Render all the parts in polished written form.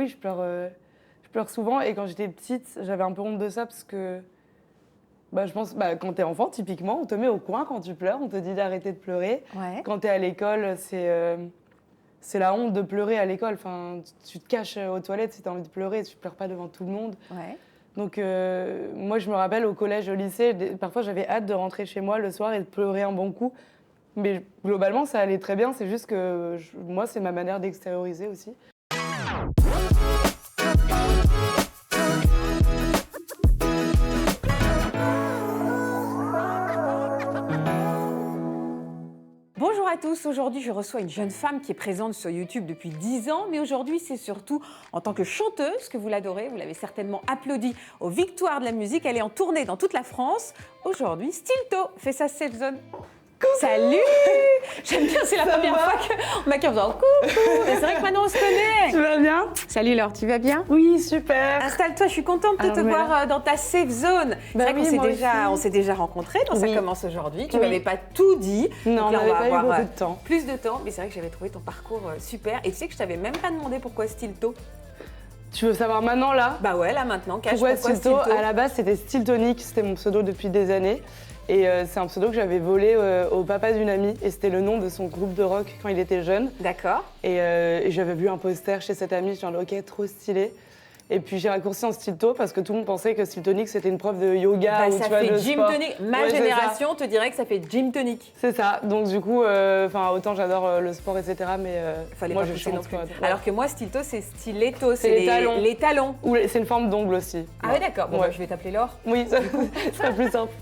oui, je pleure souvent. Et quand j'étais petite, j'avais un peu honte de ça parce que je pense quand t'es enfant, typiquement, on te met au coin quand tu pleures, on te dit d'arrêter de pleurer. Ouais. Quand t'es à l'école, c'est la honte de pleurer à l'école. Enfin, tu te caches aux toilettes si t'as envie de pleurer, tu pleures pas devant tout le monde. Ouais. Donc moi, je me rappelle au collège, au lycée, parfois j'avais hâte de rentrer chez moi le soir et de pleurer un bon coup. Mais globalement, ça allait très bien. C'est juste que moi, c'est ma manière d'extérioriser aussi. Bonjour à tous, aujourd'hui je reçois une jeune femme qui est présente sur YouTube depuis 10 ans, mais aujourd'hui c'est surtout en tant que chanteuse que vous l'adorez, vous l'avez certainement applaudie aux Victoires de la musique, elle est en tournée dans toute la France. Aujourd'hui, Stilto fait sa safe zone. Coucou. Salut. J'aime bien, c'est la première fois qu'on m'a dit en faisant coucou. C'est vrai que maintenant on se connaît. Tu vas bien? Salut Laure, tu vas bien? Oui, super. Installe-toi, je suis contente de te voir dans ta safe zone. C'est vrai qu'on s'est déjà rencontrés, donc ça commence aujourd'hui. Tu m'avais pas tout dit. Non, donc là, on n'avait pas eu beaucoup de temps. Plus de temps, mais c'est vrai que j'avais trouvé ton parcours super. Et tu sais que je t'avais même pas demandé pourquoi Stilto. Tu veux savoir maintenant, là? Bah ouais, là maintenant. Pourquoi Stilto? À la base, c'était Stiltonic, c'était mon pseudo depuis des années. Et c'est un pseudo que j'avais volé au papa d'une amie. Et c'était le nom de son groupe de rock quand il était jeune. D'accord. Et j'avais vu un poster chez cette amie, je me suis dit, ok, trop stylé. Et puis j'ai raccourci en Stilto parce que tout le monde pensait que Stiltonic c'était une prof de yoga ou ça tu vois, fait de gym sport. tonic. Ma génération te dirait que ça fait gym tonic. C'est ça. Donc du coup, autant j'adore le sport, etc. Mais fallait moi pas je pousser non chante. plus. Ouais. Alors que moi, Stilto, c'est stiletto, c'est les talons. Les talons. Ou c'est une forme d'ongle aussi. Ah ouais, d'accord. Bon, je vais t'appeler Laure. Oui, ça serait plus simple.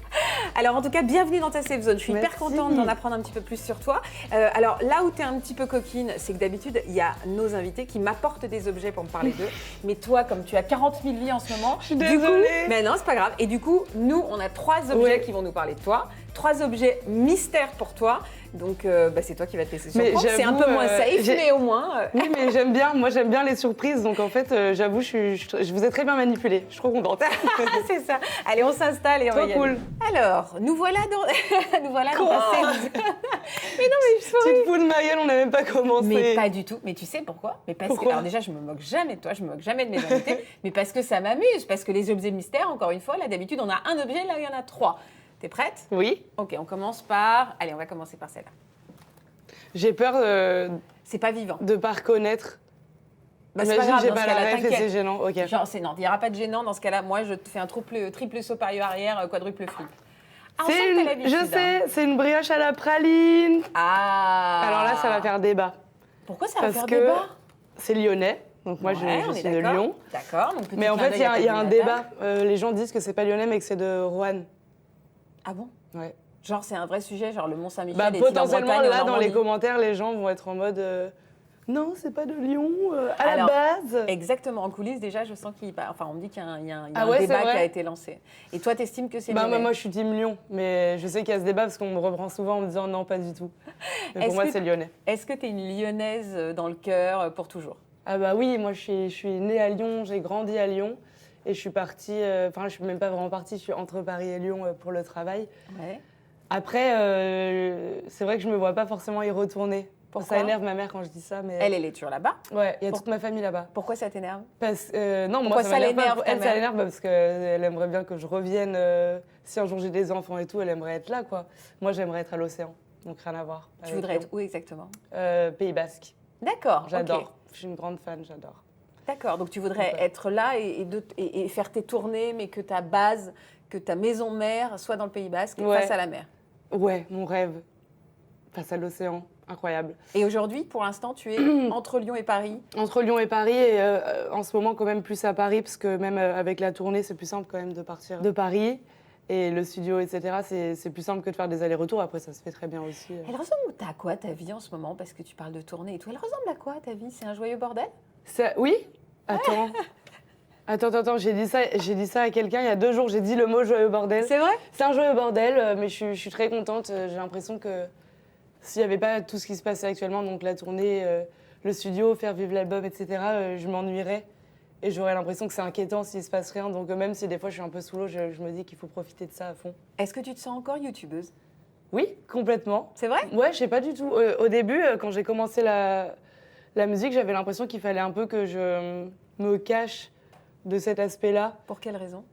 Alors en tout cas, bienvenue dans ta safe zone. Je suis Merci. hyper contente d'en apprendre un petit peu plus sur toi. Alors là où tu es un petit peu coquine, c'est que d'habitude, il y a nos invités qui m'apportent des objets pour me parler d'eux. Mais toi, comme tu as 40 000 vies en ce moment, je suis désolée. Mais non, c'est pas grave. Et du coup, nous, on a 3 objets qui vont nous parler de toi. 3 objets mystères pour toi. Donc, c'est toi qui vas te laisser surprendre. C'est un peu moins safe, mais au moins... Oui, mais j'aime bien. Moi, j'aime bien les surprises. Donc, en fait, j'avoue, je vous ai très bien manipulée. Je suis trop contente. C'est ça. Allez, on s'installe et on va y aller. Alors, nous voilà dans, nous voilà dans ta safe zone. Mais non, mais je suis... Tu te fous de ma gueule, on n'a même pas commencé. Mais pas du tout. Mais tu sais pourquoi? Mais parce que, alors déjà, je me moque jamais de toi, je me moque jamais de mes invités, mais parce que ça m'amuse, parce que les objets mystères, encore une fois, là, d'habitude, on a un objet, là, il y en a 3. T'es prête? Oui. Ok, on commence par... Allez, on va commencer par celle-là. J'ai peur C'est pas vivant. de pas reconnaître. Bah, c'est pas grave, j'ai dans ce pas la cas-là, ref et c'est gênant. Ok. Genre, non, il n'y aura pas de gênant dans ce cas-là. Moi, je te fais un triple saut parieur arrière, quadruple flip. Ah, je sais, c'est une brioche à la praline. Ah. Alors là, ça va faire débat. Pourquoi ça va faire débat? C'est lyonnais. Donc moi, je suis de Lyon. D'accord. Mais en fait, il y a un débat. Les gens disent que c'est pas lyonnais, mais que c'est de Roanne. Ah bon? Ouais. Genre, c'est un vrai sujet, genre le Mont-Saint-Michel. Potentiellement, là, dans les commentaires, les gens vont être en mode non, c'est pas de Lyon, la base. Exactement, en coulisses, déjà, je sens on me dit qu'il y a un débat qui a été lancé. Et toi, t'estimes que c'est lyonnais? Moi, je suis team Lyon, mais je sais qu'il y a ce débat parce qu'on me reprend souvent en me disant non, pas du tout. Mais pour moi, c'est lyonnais. Est-ce que t'es une lyonnaise dans le cœur pour toujours? Ah bah oui, moi, je suis née à Lyon, j'ai grandi à Lyon. Et je suis partie, je suis même pas vraiment partie, je suis entre Paris et Lyon pour le travail. Ouais. Après, c'est vrai que je me vois pas forcément y retourner. Ça énerve ma mère quand je dis ça, mais... Elle est toujours là-bas? Ouais, il y a toute ma famille là-bas. Pourquoi ça t'énerve? Non, moi, ça l'énerve. Elle, ça l'énerve parce qu'elle aimerait bien que je revienne. Si un jour j'ai des enfants et tout, elle aimerait être là, quoi. Moi, j'aimerais être à l'océan, donc rien à voir. Tu voudrais être où exactement? Pays Basque. D'accord. J'adore. Okay. Je suis une grande fan, j'adore. D'accord, donc tu voudrais être là et faire tes tournées, mais que ta base, que ta maison mère soit dans le Pays Basque, face à la mer. Ouais, mon rêve. Face à l'océan, incroyable. Et aujourd'hui, pour l'instant, tu es entre Lyon et Paris? Entre Lyon et Paris, et en ce moment quand même plus à Paris, parce que même avec la tournée, c'est plus simple quand même de partir de Paris. Et le studio, etc., c'est plus simple que de faire des allers-retours. Après, ça se fait très bien aussi. Elle ressemble à quoi ta vie en ce moment? Parce que tu parles de tournée et tout. Elle ressemble à quoi ta vie? C'est un joyeux bordel? Oui. Attends. Attends, j'ai dit ça à quelqu'un il y a 2 jours, j'ai dit le mot joyeux bordel. C'est vrai? C'est un joyeux bordel, mais je suis très contente. J'ai l'impression que s'il n'y avait pas tout ce qui se passait actuellement, donc la tournée, le studio, faire vivre l'album, etc., je m'ennuierais. Et j'aurais l'impression que c'est inquiétant s'il ne se passe rien. Donc même si des fois je suis un peu sous l'eau, je me dis qu'il faut profiter de ça à fond. Est-ce que tu te sens encore youtubeuse? Oui, complètement. C'est vrai? Ouais, je sais pas du tout. Au début, quand j'ai commencé la musique, j'avais l'impression qu'il fallait un peu que je me cache de cet aspect-là. Pour quelle raison?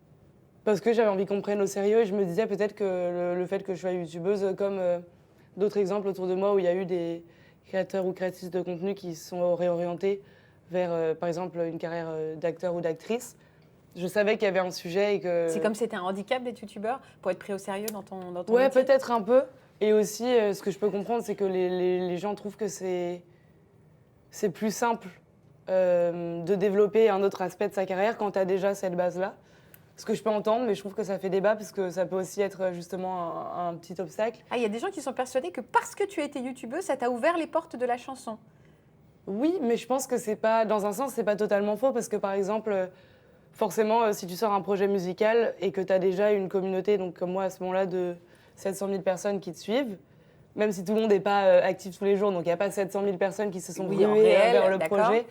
Parce que j'avais envie qu'on me prenne au sérieux et je me disais peut-être que le fait que je sois youtubeuse, comme d'autres exemples autour de moi où il y a eu des créateurs ou créatrices de contenu qui se sont réorientés vers, par exemple, une carrière d'acteur ou d'actrice, je savais qu'il y avait un sujet et que... C'est comme si c'était un handicap d'être youtubeur pour être pris au sérieux dans ton Ouais, métier? peut-être un peu. Et aussi, ce que je peux comprendre, c'est que les gens trouvent que c'est plus simple de développer un autre aspect de sa carrière quand tu as déjà cette base-là. Ce que je peux entendre, mais je trouve que ça fait débat parce que ça peut aussi être justement un petit obstacle. Ah, il y a des gens qui sont persuadés que parce que tu as été youtubeuse, ça t'a ouvert les portes de la chanson. Oui, mais je pense que c'est pas, dans un sens, c'est pas totalement faux parce que par exemple, forcément, si tu sors un projet musical et que tu as déjà une communauté, donc comme moi à ce moment-là, de 700 000 personnes qui te suivent, même si tout le monde n'est pas actif tous les jours, donc il n'y a pas 700 000 personnes qui se sont Oui, en ruées réel, vers le d'accord. projet,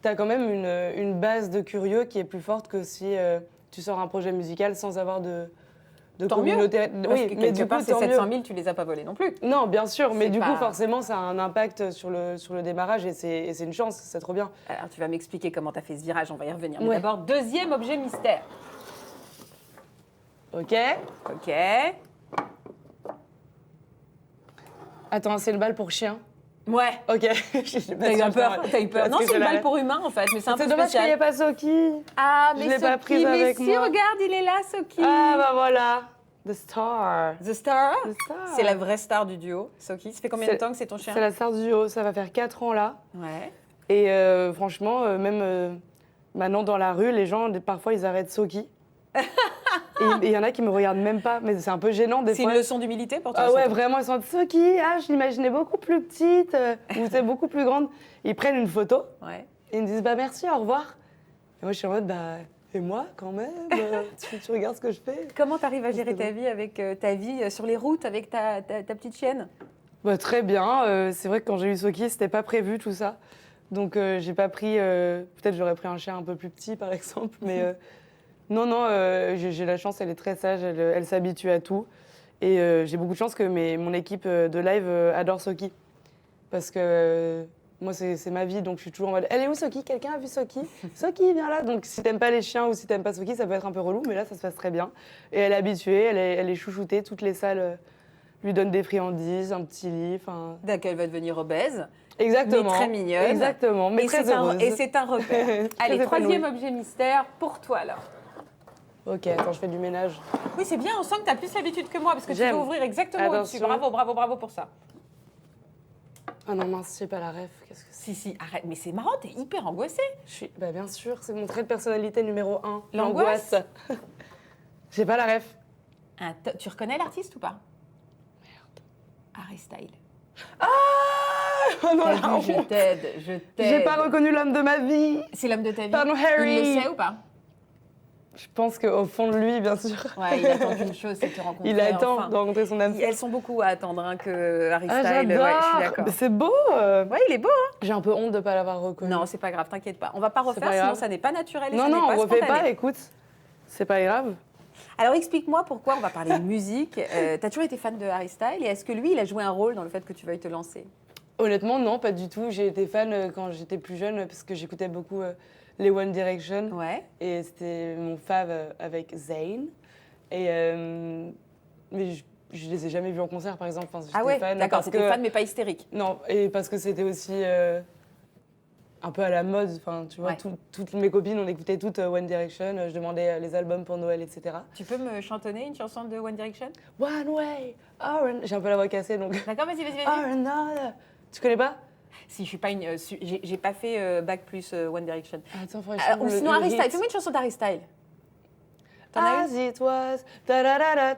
tu as quand même une base de curieux qui est plus forte que si tu sors un projet musical sans avoir de Tant mieux, communauté. parce que quelque part, ces 700 000, tu les as pas volés non plus. Non, bien sûr, mais C'est du pas- coup, forcément, ça a un impact sur le démarrage et c'est une chance, c'est trop bien. Alors, tu vas m'expliquer comment tu as fait ce virage, on va y revenir. Mais Ouais. d'abord, deuxième objet mystère. Ok. Ok. Attends, c'est le bal pour chien. Ouais. Ok. T'as eu peur, t'as eu peur. Non, c'est une balle pour humain, en fait, mais c'est un peu C'est dommage qu'il n'y ait spécial. pas Soki. Ah, Je mais l'ai pas Soki, prise mais avec si, moi. regarde, il est là, Soki. Ah bah voilà. The Star. The Star. The Star. C'est la vraie star du duo, Soki. Ça fait combien de temps que c'est ton chien? C'est la star du duo, ça va faire 4 ans là. Ouais. Et franchement, même maintenant dans la rue, les gens, parfois, ils arrêtent Soki. Et il y en a qui me regardent même pas, mais c'est un peu gênant des C'est fois. une leçon d'humilité pour toi? Ah ouais, surtout. vraiment, ils sont Soki, ah, je l'imaginais beaucoup plus petite, ou c'est beaucoup plus grande. Ils prennent une photo Ouais. et ils me disent bah merci, au revoir. Et moi, je suis en mode bah et moi quand même, tu regardes ce que je fais. Comment tu arrives à gérer C'est ta bon. vie avec ta vie sur les routes avec ta petite chienne? Bah, très bien, c'est vrai que quand j'ai eu Soki, c'était pas prévu tout ça. Donc j'ai pas pris, peut-être j'aurais pris un chien un peu plus petit par exemple, mais non, j'ai la chance, elle est très sage, elle s'habitue à tout. Et j'ai beaucoup de chance que mon équipe de live adore Soki. Parce que moi, c'est ma vie, donc je suis toujours en mode elle est où Soki? Quelqu'un a vu Soki? Soki, viens là. Donc si t'aimes pas les chiens ou si t'aimes pas Soki, ça peut être un peu relou, mais là, ça se passe très bien. Et elle est habituée, elle est chouchoutée, toutes les salles lui donnent des friandises, un petit lit, enfin. D'accord, elle va devenir obèse. Exactement. Mais très mignonne. Exactement, mais Et très c'est heureuse. et c'est un repère. Très Allez, épanouie. troisième objet mystère pour toi alors. Ok, attends, je fais du ménage. Oui, c'est bien, on sent que tu as plus l'habitude que moi parce que tu J'aime. veux ouvrir exactement au-dessus. Attention. Bravo, bravo, bravo pour ça. Ah non, mince, j'ai pas la ref. Qu'est-ce que c'est? Si, arrête, mais c'est marrant, t'es hyper angoissée. Bah bien sûr, c'est mon trait de personnalité numéro 1. L'angoisse. J'ai pas la ref. Tu reconnais l'artiste ou pas? Merde. Harry Styles. Oh non, T'as la vu, je honte. t'aide, je t'aide. J'ai pas reconnu l'homme de ma vie. C'est l'homme de ta vie. Pardon, Harry. Il le sait ou pas? Je pense qu'au fond de lui, bien sûr. Ouais, il attend qu'une chose, c'est de te rencontrer. Il attend enfin. de rencontrer son âme sœur. Elles sont beaucoup à attendre hein, que Harry Ah, Styles. j'adore. Ouais, je suis d'accord. Mais c'est beau. Ouais, il est beau. Hein. J'ai un peu honte de pas l'avoir reconnu. Non, c'est pas grave, t'inquiète pas. On va pas refaire, pas sinon grave. ça n'est pas naturel. Et non, ça non, n'est on refait spontané. pas. Écoute, c'est pas grave. Alors explique-moi pourquoi on va parler de musique. T'as toujours été fan de Harry Styles et est-ce que lui, il a joué un rôle dans le fait que tu veuilles te lancer? Honnêtement, non, pas du tout. J'ai été fan quand j'étais plus jeune parce que j'écoutais beaucoup les One Direction. Ouais. Et c'était mon fave avec Zayn. Et mais je les ai jamais vus en concert, par exemple. Enfin, Ah j'étais ouais, fan d'accord, parce c'était que- fan mais pas hystérique. Non, et parce que c'était aussi un peu à la mode. Enfin, tu vois, Ouais. toutes mes copines, on écoutait toutes One Direction. Je demandais les albums pour Noël, etc. Tu peux me chantonner une chanson de One Direction? One way, j'ai un peu la voix cassée, donc. D'accord, vas-y, vas-y, vas-y. Or another. Tu connais pas? Si, je suis pas une. J'ai pas fait bac plus One Direction. Attends, faut que je trouve Ou le- sinon le Harry hit. Styles. Fais-moi une chanson d'Harry Styles. T'en as As it was. Ta-da-da-da,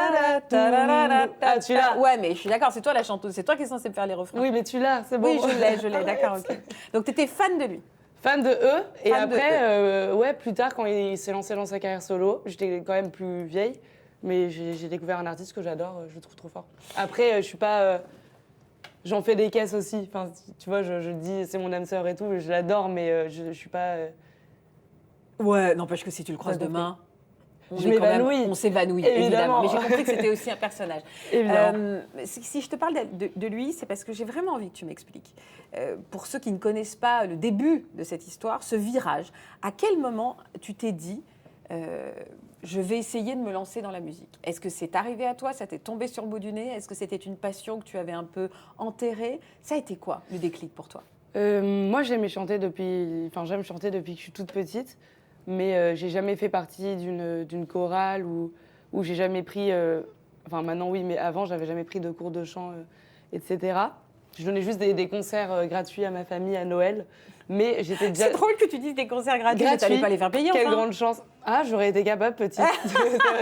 ta-ta-ta-ta-da-da-da-da-da. Ah, tu l'as? Ouais, mais je suis d'accord, c'est toi la chanteuse. C'est toi qui es censée me faire les refrains. Oui, mais tu l'as, c'est bon. Oui, je l'ai, d'accord, ok. Donc, tu étais fan de lui. Fan de eux. Et Fan de après, ouais, plus tard, quand il s'est lancé dans sa carrière solo, j'étais quand même plus vieille, mais j'ai découvert un artiste que j'adore, je le trouve trop fort. Après, je suis pas. J'en fais des caisses aussi. Enfin, tu vois, je dis c'est mon âme sœur et tout, je l'adore, mais je suis pas. Ouais, n'empêche que si tu le croises Pas compris. demain. Je m'évanouis. On s'évanouit, évidemment. Mais j'ai compris que c'était aussi un personnage. Si je te parle de lui, c'est parce que j'ai vraiment envie que tu m'expliques. Pour ceux qui ne connaissent pas le début de cette histoire, ce virage, à quel moment tu t'es dit je vais essayer de me lancer dans la musique? Est-ce que c'est arrivé à toi? Ça t'est tombé sur le bout du nez? Est-ce que c'était une passion que tu avais un peu enterrée? Ça a été quoi, le déclic pour toi? Moi, j'aime chanter depuis que je suis toute petite, mais j'ai jamais fait partie d'une chorale ou j'ai jamais pris. Enfin, maintenant oui, mais avant, j'avais jamais pris de cours de chant, etc. Je donnais juste des concerts gratuits à ma famille à Noël, mais j'étais déjà. C'est drôle que tu dises des concerts gratuits. Tu n'allais pas les faire payer. Quelle enfin. grande chance! Ah, j'aurais été capable petite,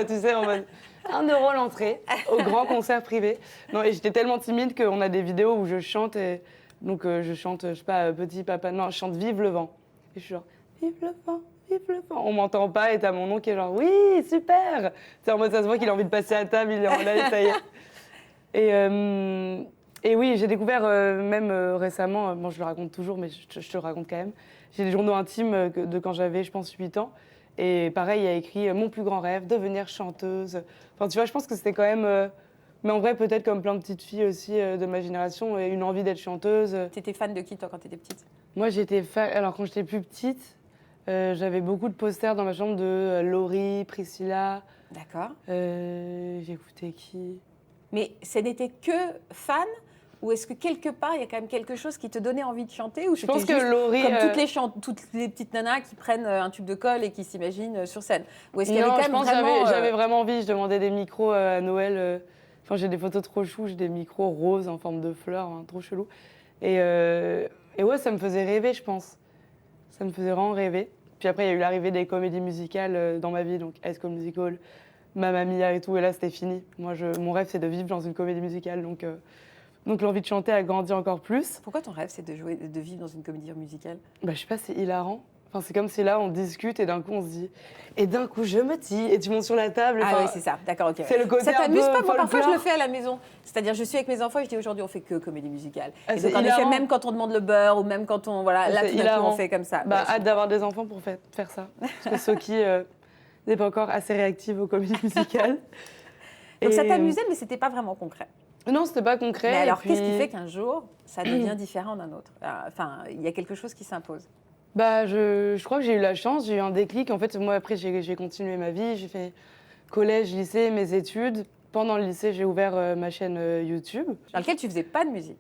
tu sais, en mode 1 € l'entrée au grand concert privé. Non, et j'étais tellement timide qu'on a des vidéos où je chante et. Donc je chante, je sais pas, Petit Papa, non, je chante Vive le vent. Et je suis genre, Vive le vent, vive le vent. On m'entend pas et t'as mon nom qui est genre, oui, super. C'est en mode, ça se voit qu'il a envie de passer à table, il est en live, ça y est. Et oui, j'ai découvert même récemment, bon je le raconte toujours, mais je te le raconte quand même. J'ai des journaux intimes de quand j'avais, je pense, 8 ans. Et pareil, il y a écrit mon plus grand rêve, devenir chanteuse. Enfin, tu vois, je pense que c'était quand même... mais en vrai, peut-être comme plein de petites filles aussi de ma génération, une envie d'être chanteuse. T'étais fan de qui, toi, quand t'étais petite? Moi, j'étais fan... Alors, quand j'étais plus petite, j'avais beaucoup de posters dans ma chambre de Laurie, Priscilla. D'accord. J'écoutais qui? Mais ce n'était que fan? Ou est-ce que quelque part, il y a quand même quelque chose qui te donnait envie de chanter? Ou je pense que Laurie... Comme toutes les petites nanas qui prennent un tube de colle et qui s'imaginent sur scène. Ou est-ce qu'il y avait Non, quand je même pense vraiment... que j'avais vraiment envie. Je demandais des micros à Noël. Enfin, j'ai des photos trop chou, j'ai des micros roses en forme de fleurs, hein, trop chelou. Et ouais, ça me faisait rêver, je pense. Ça me faisait vraiment rêver. Puis après, il y a eu l'arrivée des comédies musicales dans ma vie, donc High School Musical, Mamma Mia et tout, et là, c'était fini. Moi, mon rêve, c'est de vivre dans une comédie musicale, donc l'envie de chanter a grandi encore plus. Pourquoi ton rêve, c'est de vivre dans une comédie musicale? Bah, je sais pas, c'est hilarant. Enfin, c'est comme si là, on discute et d'un coup, on se dit « Et d'un coup, je me tis » et tu montes sur la table. Ah oui, c'est ça. D'accord, ok. C'est le côté ça t'amuse pas? Moi, folklore. parfois, je le fais à la maison. C'est-à-dire, je suis avec mes enfants et je dis aujourd'hui, on fait que comédie musicale. Ah, et donc, en effet, même quand on demande le beurre ou même quand on... Voilà, là, tout d'un coup, on fait comme ça. Bah, hâte d'avoir des enfants pour faire ça. Parce que Soki n'est pas encore assez réactive aux comédies musicales. Donc, ça t'amusait, mais c'était pas vraiment concret. Non, c'était pas concret. Mais alors, qu'est-ce qui fait qu'un jour, ça devient différent d'un autre? Enfin, il y a quelque chose qui s'impose. Bah, je crois que j'ai eu la chance, j'ai eu un déclic. En fait, moi, après, j'ai continué ma vie. J'ai fait collège, lycée, mes études. Pendant le lycée, j'ai ouvert ma chaîne YouTube. Dans laquelle tu faisais pas de musique?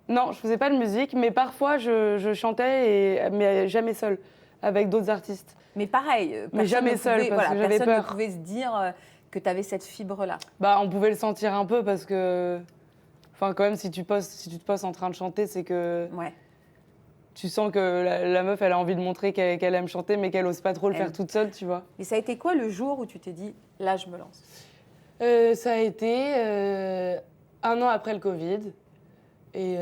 Non, je faisais pas de musique, mais parfois, je chantais, mais jamais seule, avec d'autres artistes. Mais pareil, mais jamais seule, parce que j'avais peur. Personne ne pouvait se dire que tu avais cette fibre-là. Bah, on pouvait le sentir un peu, parce que... Enfin, quand même, si tu te postes en train de chanter, c'est que... Ouais. Tu sens que la meuf, elle a envie de montrer qu'elle aime chanter, mais qu'elle ose pas trop le faire toute seule, tu vois. Et ça a été quoi le jour où tu t'es dit, là, je me lance? Ça a été 1 an après le Covid. Et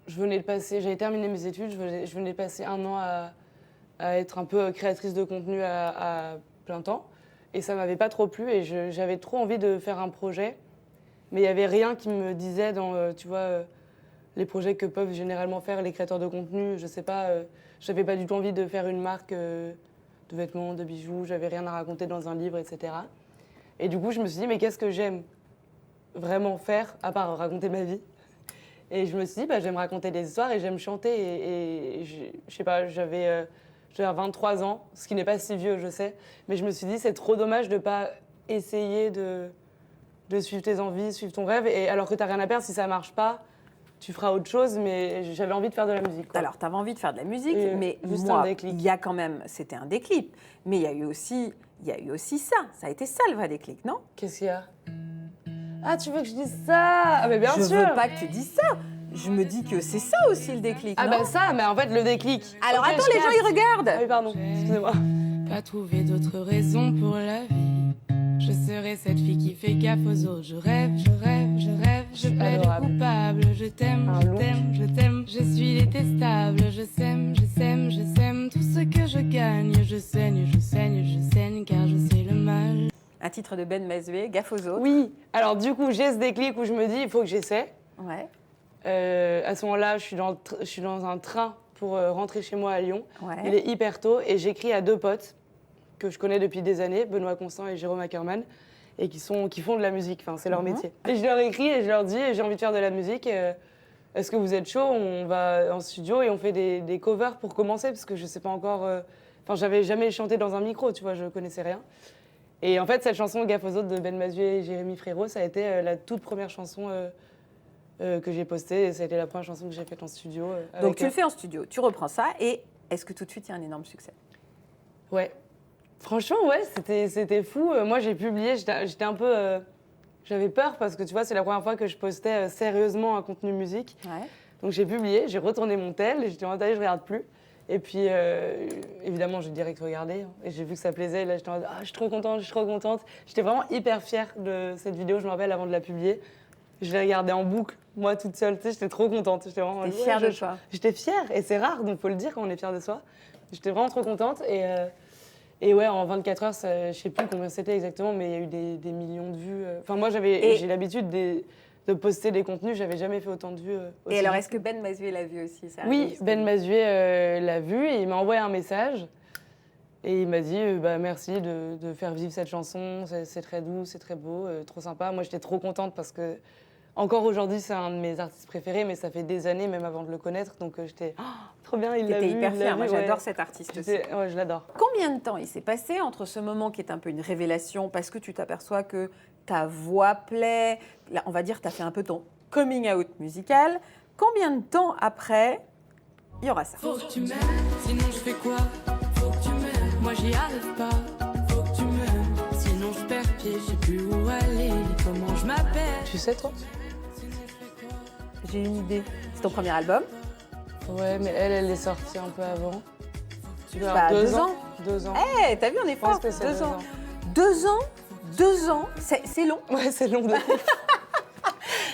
je venais de passer, j'avais terminé mes études, je venais de passer 1 an à être un peu créatrice de contenu à plein temps. Et ça m'avait pas trop plu et j'avais trop envie de faire un projet. Mais il n'y avait rien qui me disait dans, tu vois... les projets que peuvent généralement faire les créateurs de contenu, je sais pas, j'avais pas du tout envie de faire une marque de vêtements, de bijoux, j'avais rien à raconter dans un livre, etc. Et du coup, je me suis dit, mais qu'est-ce que j'aime vraiment faire, à part raconter ma vie? Et je me suis dit, bah, j'aime raconter des histoires et j'aime chanter. Et je sais pas, j'avais 23 ans, ce qui n'est pas si vieux, je sais. Mais je me suis dit, c'est trop dommage de pas essayer de suivre tes envies, suivre ton rêve. Et alors que t'as rien à perdre, si ça marche pas, tu feras autre chose, mais j'avais envie de faire de la musique, quoi. Alors, tu avais envie de faire de la musique, mais juste moi, un déclic. il y a quand même, c'était un déclic, mais il y a eu aussi ça. Ça a été ça le vrai déclic, non? Qu'est-ce qu'il y a? Ah, tu veux que je dise ça? Ah, mais bien sûr. Je veux pas que tu dises ça. Je me dis que c'est ça aussi le déclic, ah, non? bah ça, mais en fait, le déclic. Alors, attends, les gens, ils regardent. Ah oui, pardon, excusez-moi. Pas trouver d'autres raisons pour la vie. Je serai cette fille qui fait gaffe aux autres. Je rêve, je rêve, je rêve. Je plaide coupable. Je t'aime, je t'aime, je t'aime. Je suis détestable. Je sème, je sème, je sème. Tout ce que je gagne, je saigne, je saigne, je saigne, car je sais le mal. Un titre de Ben Mazoué, Gaffe aux autres. Oui, alors du coup, j'ai ce déclic où je me dis, il faut que j'essaie. Ouais. À ce moment-là, je suis dans un train pour rentrer chez moi à Lyon. Ouais. Il est hyper tôt et j'écris à 2 potes. que je connais depuis des années, Benoît Constant et Jérôme Ackerman, et qui font de la musique, enfin, c'est leur métier. Et je leur écris et je leur dis, j'ai envie de faire de la musique, est-ce que vous êtes chaud? On va en studio et on fait des covers pour commencer, parce que je sais pas encore... Enfin, j'avais jamais chanté dans un micro, tu vois, je connaissais rien. Et en fait, cette chanson, Gaffe aux autres, de Ben Mazué et Jérémy Frérot, ça a été la toute première chanson que j'ai postée, et ça a été la première chanson que j'ai faite en studio. Donc tu le fais en studio, tu reprends ça, et est-ce que tout de suite, il y a un énorme succès? Ouais. Franchement, ouais, c'était fou. Moi, j'ai publié, j'étais un peu... j'avais peur parce que, tu vois, c'est la première fois que je postais sérieusement un contenu musique. Ouais. Donc, j'ai publié, j'ai retourné mon tel et j'étais en mode, allez, je regarde plus. Et puis, évidemment, j'ai direct regardé et j'ai vu que ça plaisait. Et là, j'étais en mode, ah, je suis trop contente, je suis trop contente. J'étais vraiment hyper fière de cette vidéo, je me rappelle, avant de la publier. Je l'ai regardée en boucle, moi, toute seule. Tu sais, j'étais trop contente. J'étais vraiment fière de toi. J'étais fière et c'est rare, donc il faut le dire quand on est fier de soi. J'étais vraiment trop contente et ouais, en 24 heures, je ne sais plus combien c'était exactement, mais il y a eu des millions de vues. Enfin, moi, j'ai l'habitude de poster des contenus, j'avais jamais fait autant de vues. Aussi. Et alors, est-ce que Ben Mazué l'a vu aussi ça? Oui, Ben Mazué l'a vu et il m'a envoyé un message. Et il m'a dit merci de faire vivre cette chanson, c'est très doux, c'est très beau, trop sympa. Moi, j'étais trop contente parce que, encore aujourd'hui, c'est un de mes artistes préférés, mais ça fait des années, même avant de le connaître. Donc, j'étais trop bien, il l'a vu. T'étais hyper fière, moi j'adore cet artiste aussi. Ouais, je l'adore. Combien de temps il s'est passé entre ce moment qui est un peu une révélation, parce que tu t'aperçois que ta voix plaît, là, on va dire que tu as fait un peu ton coming out musical. Combien de temps après, il y aura ça? Faut que tu m'aimes, sinon je fais quoi? Faut que tu m'aimes, moi j'y arrive pas. Faut que tu m'aimes, sinon je perds pied, je sais plus où aller, comment je m'appelle. Tu sais, toi? J'ai une idée. C'est ton premier album? Ouais, mais elle est sortie un peu avant. Bah, 2 ans. 2 ans. Eh, hey, t'as vu, on est fort. 2 ans. 2 ans, 2 ans, c'est long. Ouais, c'est long.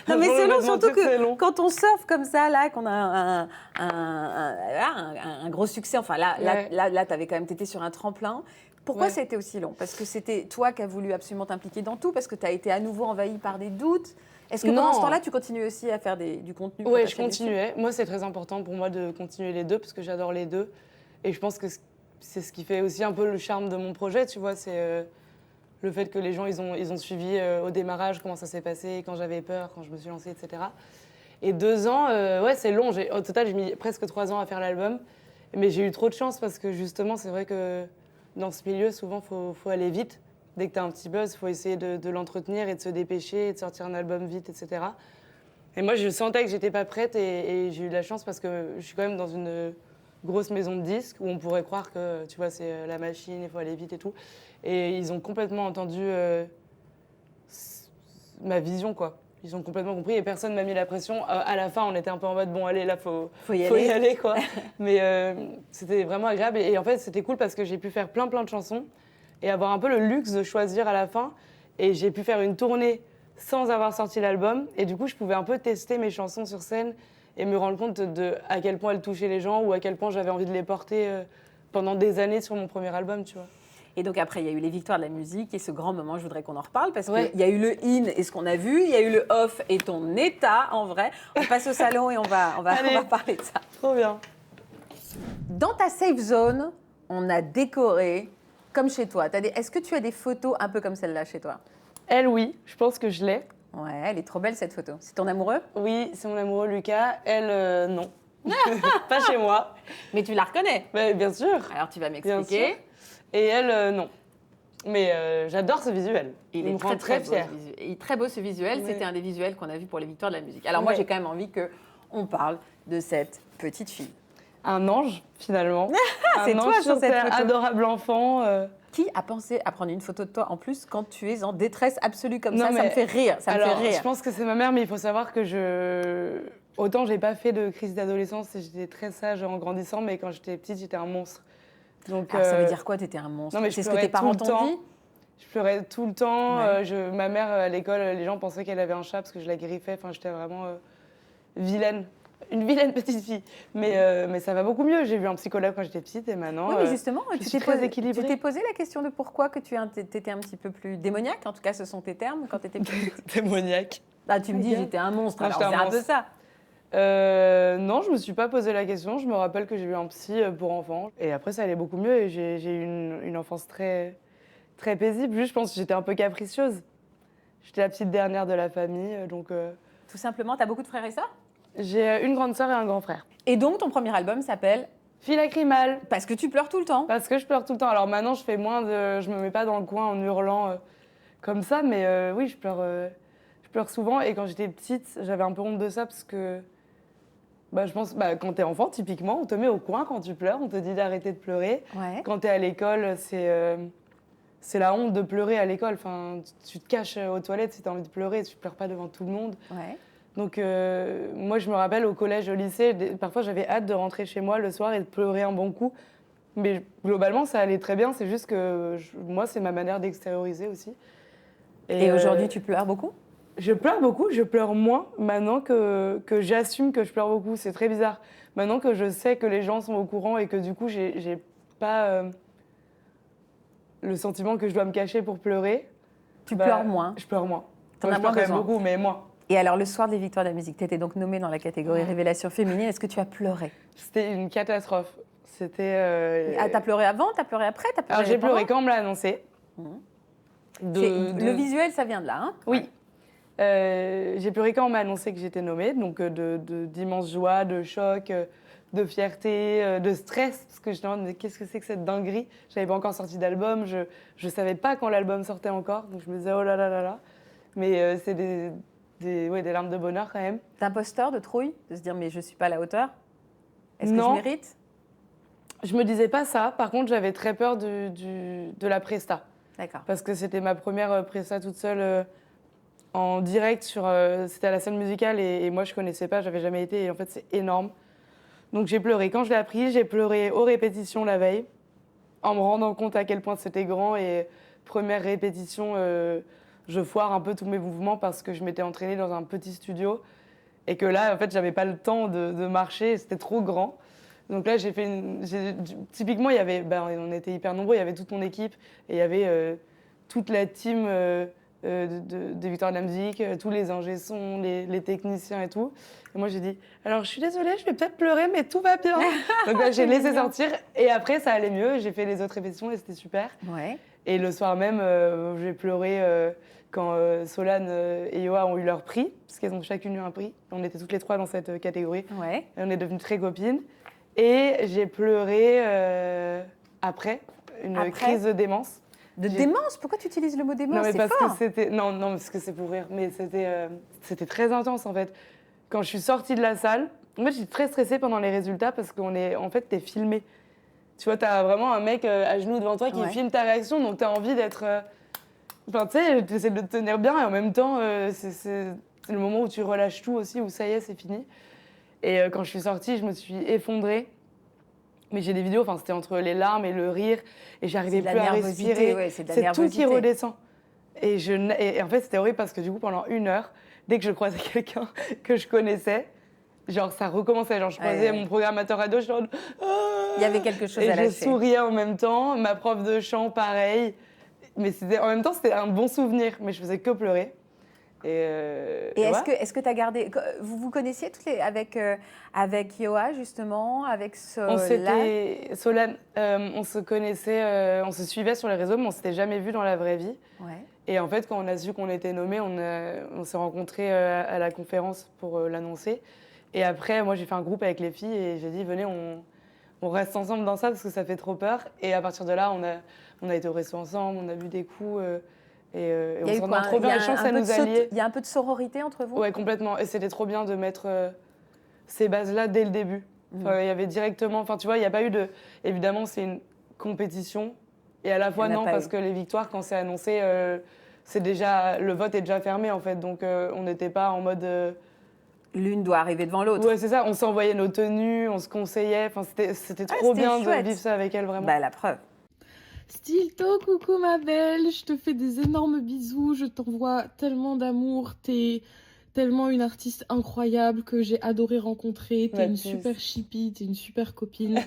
Non, mais c'est long, surtout que quand on surfe comme ça, là, qu'on a un gros succès, enfin là t'avais quand même été sur un tremplin. Pourquoi ça a été aussi long? Parce que c'était toi qui as voulu absolument t'impliquer dans tout, parce que tu as été à nouveau envahi par des doutes. Est-ce que pendant ce temps-là, tu continuais aussi à faire du contenu? Oui, je continuais. Moi, c'est très important pour moi de continuer les deux, parce que j'adore les deux. Et je pense que c'est ce qui fait aussi un peu le charme de mon projet, tu vois. C'est le fait que les gens, ils ont suivi au démarrage comment ça s'est passé, quand j'avais peur, quand je me suis lancée, etc. Et 2 ans, ouais, c'est long. Au total, j'ai mis presque 3 ans à faire l'album. Mais j'ai eu trop de chance parce que justement, c'est vrai que dans ce milieu, souvent, faut aller vite. Dès que tu as un petit buzz, il faut essayer de l'entretenir et de se dépêcher et de sortir un album vite, etc. Et moi, je sentais que j'étais pas prête et j'ai eu de la chance parce que je suis quand même dans une grosse maison de disques où on pourrait croire que, tu vois, c'est la machine, il faut aller vite et tout. Et ils ont complètement entendu ma vision, quoi. Ils ont complètement compris et personne m'a mis la pression. À la fin, on était un peu en mode, bon, allez, là, faut y aller, quoi. Mais c'était vraiment agréable. Et en fait, c'était cool parce que j'ai pu faire plein de chansons et avoir un peu le luxe de choisir à la fin. Et j'ai pu faire une tournée sans avoir sorti l'album. Et du coup, je pouvais un peu tester mes chansons sur scène et me rendre compte à quel point elles touchaient les gens ou à quel point j'avais envie de les porter pendant des années sur mon premier album, tu vois. Et donc après, il y a eu les victoires de la musique et ce grand moment, je voudrais qu'on en reparle parce qu'il y a eu le in et ce qu'on a vu, il y a eu le off et ton état en vrai. On passe au salon et on va parler de ça. Trop bien. Dans ta safe zone, on a décoré comme chez toi. Est-ce que tu as des photos un peu comme celle-là chez toi? Elle, oui, je pense que je l'ai. Ouais, elle est trop belle cette photo. C'est ton amoureux? Oui, c'est mon amoureux Lucas. Elle, non. Pas chez moi. Mais tu la reconnais? Mais bien sûr. Alors tu vas m'expliquer. Et elle, non. Mais j'adore ce visuel. Il est très fier. Il est très beau ce visuel. Oui. C'était un des visuels qu'on a vu pour les victoires de la musique. Alors moi, j'ai quand même envie qu'on parle de cette petite fille. Un ange, finalement. C'est toi sur cette photo. Adorable enfant. Qui a pensé à prendre une photo de toi en plus quand tu es en détresse absolue comme ça? Ça me fait rire. Je pense que c'est ma mère, mais il faut savoir que autant j'ai pas fait de crise d'adolescence et j'étais très sage en grandissant, mais quand j'étais petite, j'étais un monstre. Donc, alors, ça veut dire quoi, t'étais un monstre? C'est ce que tes parents t'ont dit? Je pleurais tout le temps. Ouais. Ma mère, à l'école, les gens pensaient qu'elle avait un chat parce que je la griffais. Enfin, j'étais vraiment vilaine. Une vilaine petite fille. Mais ça va beaucoup mieux. J'ai vu un psychologue quand j'étais petite et maintenant, oui, mais justement, je suis très équilibrée. Tu t'es posé la question de pourquoi que tu étais un petit peu plus démoniaque? En tout cas, ce sont tes termes quand tu étais petite. Démoniaque. Ah, tu me dis, j'étais un monstre. Alors, c'est un peu ça. Non, je me suis pas posé la question. Je me rappelle que j'ai eu un psy pour enfants. Et après, ça allait beaucoup mieux et j'ai eu une enfance très, très paisible. Juste, je pense que j'étais un peu capricieuse. J'étais la petite dernière de la famille, donc... Tout simplement, t'as beaucoup de frères et sœurs? J'ai une grande sœur et un grand frère. Et donc, ton premier album s'appelle Fille lacrymale. Parce que tu pleures tout le temps. Parce que je pleure tout le temps. Alors maintenant, je fais moins de... Je me mets pas dans le coin en hurlant comme ça, mais oui, je pleure souvent. Et quand j'étais petite, j'avais un peu honte de ça parce que... je pense, quand t'es enfant, typiquement, on te met au coin quand tu pleures, on te dit d'arrêter de pleurer. Ouais. Quand t'es à l'école, c'est la honte de pleurer à l'école. Enfin, tu te caches aux toilettes si t'as envie de pleurer, tu pleures pas devant tout le monde. Ouais. Donc moi, je me rappelle au collège, au lycée, parfois j'avais hâte de rentrer chez moi le soir et de pleurer un bon coup. Mais globalement, ça allait très bien. C'est juste que moi, c'est ma manière d'extérioriser aussi. Et aujourd'hui, tu pleures beaucoup? Je pleure beaucoup, je pleure moins maintenant que j'assume que je pleure beaucoup. C'est très bizarre. Maintenant que je sais que les gens sont au courant et que du coup, j'ai pas le sentiment que je dois me cacher pour pleurer. Tu pleures moins? Je pleure moins. T'en Moi, as je pleure moins quand même besoin. beaucoup, mais moins. Et alors, le soir des Victoires de la musique, tu étais donc nommée dans la catégorie Révélation féminine. Est-ce que tu as pleuré? C'était une catastrophe. C'était. T'as pleuré avant? T'as pleuré après? Alors, j'ai pleuré quand on me l'a annoncé. Le visuel, ça vient de là, hein? Oui. J'ai pleuré quand on m'a annoncé que j'étais nommée, donc d'immense joie, de choc, de fierté, de stress, parce que je me demande mais qu'est-ce que c'est que cette dinguerie. J'avais pas encore sorti d'album, je savais pas quand l'album sortait encore, donc je me disais oh là là là là. Mais c'est des larmes de bonheur quand même. D'imposteur, de trouille, de se dire mais je suis pas à la hauteur? Est-ce que je Non. mérite? Je me disais pas ça, par contre j'avais très peur de la presta. D'accord. Parce que c'était ma première presta toute seule en direct, c'était à la scène musicale et moi je connaissais pas, j'avais jamais été et en fait c'est énorme. Donc j'ai pleuré quand je l'ai appris, j'ai pleuré aux répétitions la veille en me rendant compte à quel point c'était grand et première répétition, je foire un peu tous mes mouvements parce que je m'étais entraînée dans un petit studio et que là en fait j'avais pas le temps de marcher, c'était trop grand. Donc là typiquement il y avait, on était hyper nombreux, il y avait toute mon équipe et il y avait toute la team des Victoires de la musique, tous les ingé sons, les techniciens et tout. Et moi j'ai dit, alors je suis désolée, je vais peut-être pleurer, mais tout va bien. Donc là j'ai laissé sortir et après ça allait mieux, j'ai fait les autres répétitions et c'était super. Ouais. Et le soir même, j'ai pleuré quand Solane et Yoa ont eu leur prix, parce qu'elles ont chacune eu un prix. On était toutes les trois dans cette catégorie. Ouais. Et on est devenues très copines. Et j'ai pleuré après, une crise de démence. De démence? Pourquoi tu utilises le mot démence? Non, mais c'est parce fort. que c'était... Non, parce que c'est pour rire. Mais c'était très intense, en fait. Quand je suis sortie de la salle, en fait, j'étais très stressée pendant les résultats parce en fait, t'es filmé. Tu vois, t'as vraiment un mec à genoux devant toi qui filme ta réaction, donc t'as envie d'être... Enfin, tu sais, t'essaies de te tenir bien et en même temps, c'est le moment où tu relâches tout aussi, où ça y est, c'est fini. Et quand je suis sortie, je me suis effondrée. Mais j'ai des vidéos, enfin, c'était entre les larmes et le rire, et j'arrivais plus à respirer. Ouais, c'est tout qui redescend. Et en fait, c'était horrible parce que du coup, pendant 1 heure, dès que je croisais quelqu'un que je connaissais, genre ça recommençait. Genre je croisais mon programmateur radio, je genre, il y avait quelque chose à lâcher. Et je souriais en même temps. Ma prof de chant, pareil. Mais en même temps, c'était un bon souvenir. Mais je faisais que pleurer. Et est-ce que tu as gardé... Vous vous connaissiez toutes les, avec Yoa, justement, avec Solane, on se connaissait, on se suivait sur les réseaux, mais on ne s'était jamais vus dans la vraie vie. Ouais. Et en fait, quand on a su qu'on était nommés, on s'est rencontrés à la conférence pour l'annoncer. Et après, moi, j'ai fait un groupe avec les filles et j'ai dit, venez, on reste ensemble dans ça parce que ça fait trop peur. Et à partir de là, on a été au resto ensemble, on a bu des coups. Et on s'entend trop bien. Je sens que ça nous alliait. Il y a un peu de sororité entre vous? Ouais, complètement. Et c'était trop bien de mettre ces bases-là dès le début. Enfin, il y avait directement... Enfin, tu vois, il n'y a pas eu de... Évidemment, c'est une compétition. Et à la fois, non, parce que les victoires, quand c'est annoncé, c'est déjà... Le vote est déjà fermé, en fait. Donc, on n'était pas en mode... L'une doit arriver devant l'autre. Ouais, c'est ça. On s'envoyait nos tenues, on se conseillait. Enfin, c'était trop bien de vivre ça avec elle, vraiment. Bah, la preuve. Stilto, coucou ma belle, je te fais des énormes bisous, je t'envoie tellement d'amour, t'es tellement une artiste incroyable que j'ai adoré rencontrer, t'es une super chippie, t'es une super copine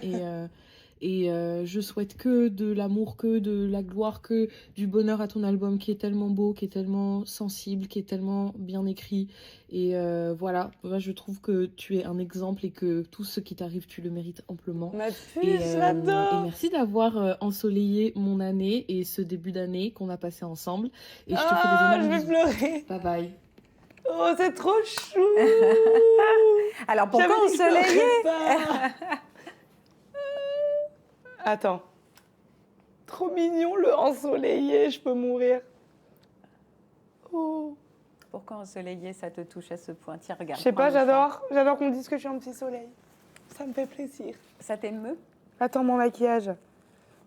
Et je souhaite que de l'amour, que de la gloire, que du bonheur à ton album qui est tellement beau, qui est tellement sensible, qui est tellement bien écrit. Et voilà, moi je trouve que tu es un exemple et que tout ce qui t'arrive, tu le mérites amplement. Ma Et, puce, j'adore. et merci d'avoir ensoleillé mon année et ce début d'année qu'on a passé ensemble. Et je te fais des Ah, je énormes vais bisous. pleurer. Bye bye. Oh, c'est trop chou. Alors, pourquoi J'avais dit que je ensoleillé? pleurais pas. Attends. Trop mignon, le ensoleillé, je peux mourir. Oh. Pourquoi ensoleillé, ça te touche à ce point? Tiens, regarde. Je sais prends pas, le choix. j'adore qu'on me dise que je suis un petit soleil. Ça me fait plaisir. Ça t'émeut? Attends mon maquillage.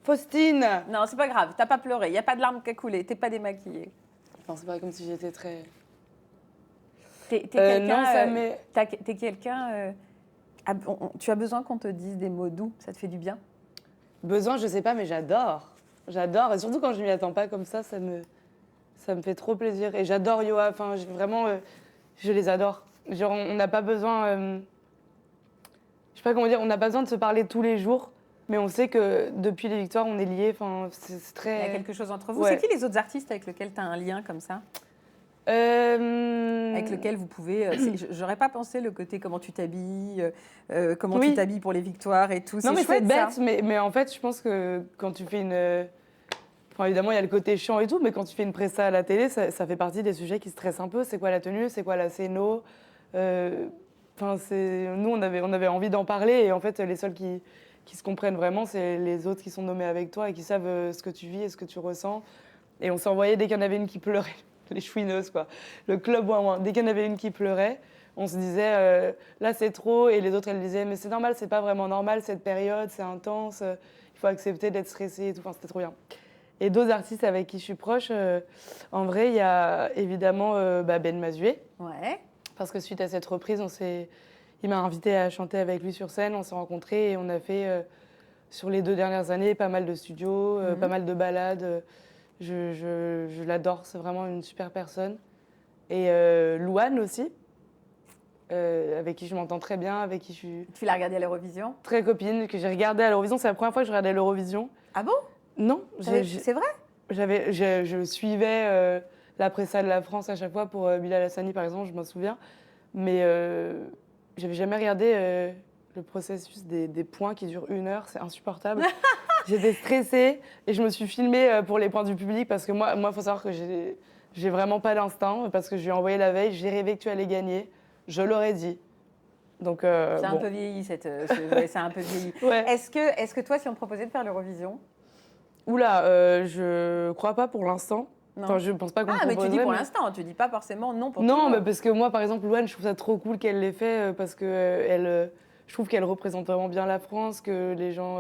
Faustine. Non, c'est pas grave, t'as pas pleuré, il n'y a pas de larmes qui a coulé, t'es pas démaquillée. Non, c'est pas comme si j'étais très... T'es quelqu'un... non, ça m'est... T'es quelqu'un... tu as besoin qu'on te dise des mots doux, ça te fait du bien? Besoin, je sais pas, mais j'adore. J'adore, et surtout quand je m'y attends pas comme ça me fait trop plaisir. Et j'adore Yoa, enfin, vraiment, je les adore. Genre, on n'a pas besoin... je sais pas comment dire, on n'a pas besoin de se parler tous les jours, mais on sait que depuis les victoires, on est liés, enfin, c'est très... Il y a quelque chose entre vous. Ouais. C'est qui les autres artistes avec lesquels tu as un lien comme ça? Avec lequel vous pouvez... J'aurais pas pensé le côté comment tu t'habilles, comment Oui. tu t'habilles pour les victoires et tout. Non, mais c'est chouette, bête, ça. mais en fait, je pense que quand tu fais une... Enfin, évidemment, il y a le côté chiant et tout, mais quand tu fais une presta à la télé, ça fait partie des sujets qui stressent un peu. C'est quoi la tenue? C'est quoi la scéno? Enfin, nous, on avait envie d'en parler, et en fait, les seuls qui se comprennent vraiment, c'est les autres qui sont nommés avec toi et qui savent ce que tu vis et ce que tu ressens. Et on s'envoyait dès qu'il y en avait une qui pleurait, les chouineuses, quoi. Le club ouin-ouin. Dès qu'il y en avait une qui pleurait, on se disait là c'est trop, et les autres elles disaient mais c'est normal, c'est pas vraiment normal cette période, c'est intense, il faut accepter d'être stressé et tout. Enfin, c'était trop bien. Et d'autres artistes avec qui je suis proche, en vrai, il y a évidemment Ben Mazué. Ouais. Parce que suite à cette reprise, il m'a invité à chanter avec lui sur scène, on s'est rencontrés et on a fait, sur les 2 dernières années, pas mal de studios, pas mal de balades. Je l'adore, c'est vraiment une super personne. Et Louane aussi, avec qui je m'entends très bien, avec qui je suis Tu l'as regardé à l'Eurovision? très copine, que j'ai regardé à l'Eurovision. C'est la première fois que je regardais l'Eurovision. Ah bon? Non, C'est vrai? je suivais la pressa de la France à chaque fois pour Bilal Hassani, par exemple, je m'en souviens. Mais j'avais jamais regardé le processus des points qui durent 1 heure, c'est insupportable. J'étais stressée et je me suis filmée pour les points du public parce que moi, faut savoir que j'ai vraiment pas d'instinct, parce que je lui ai envoyé la veille, j'ai rêvé que tu allais gagner, je l'aurais dit. Donc, C'est un bon. peu vieilli, c'est un peu vieilli. Ouais. Est-ce que toi, si on te proposait de faire l'Eurovision? Oula, je crois pas pour l'instant. Non. Enfin, je pense pas qu'on me Ah, mais tu dis proposerait, pour mais- l'instant, tu dis pas forcément non pour Non, toujours. mais parce que moi, par exemple, Louane, je trouve ça trop cool qu'elle l'ait fait parce que je trouve qu'elle représente vraiment bien la France, que les gens...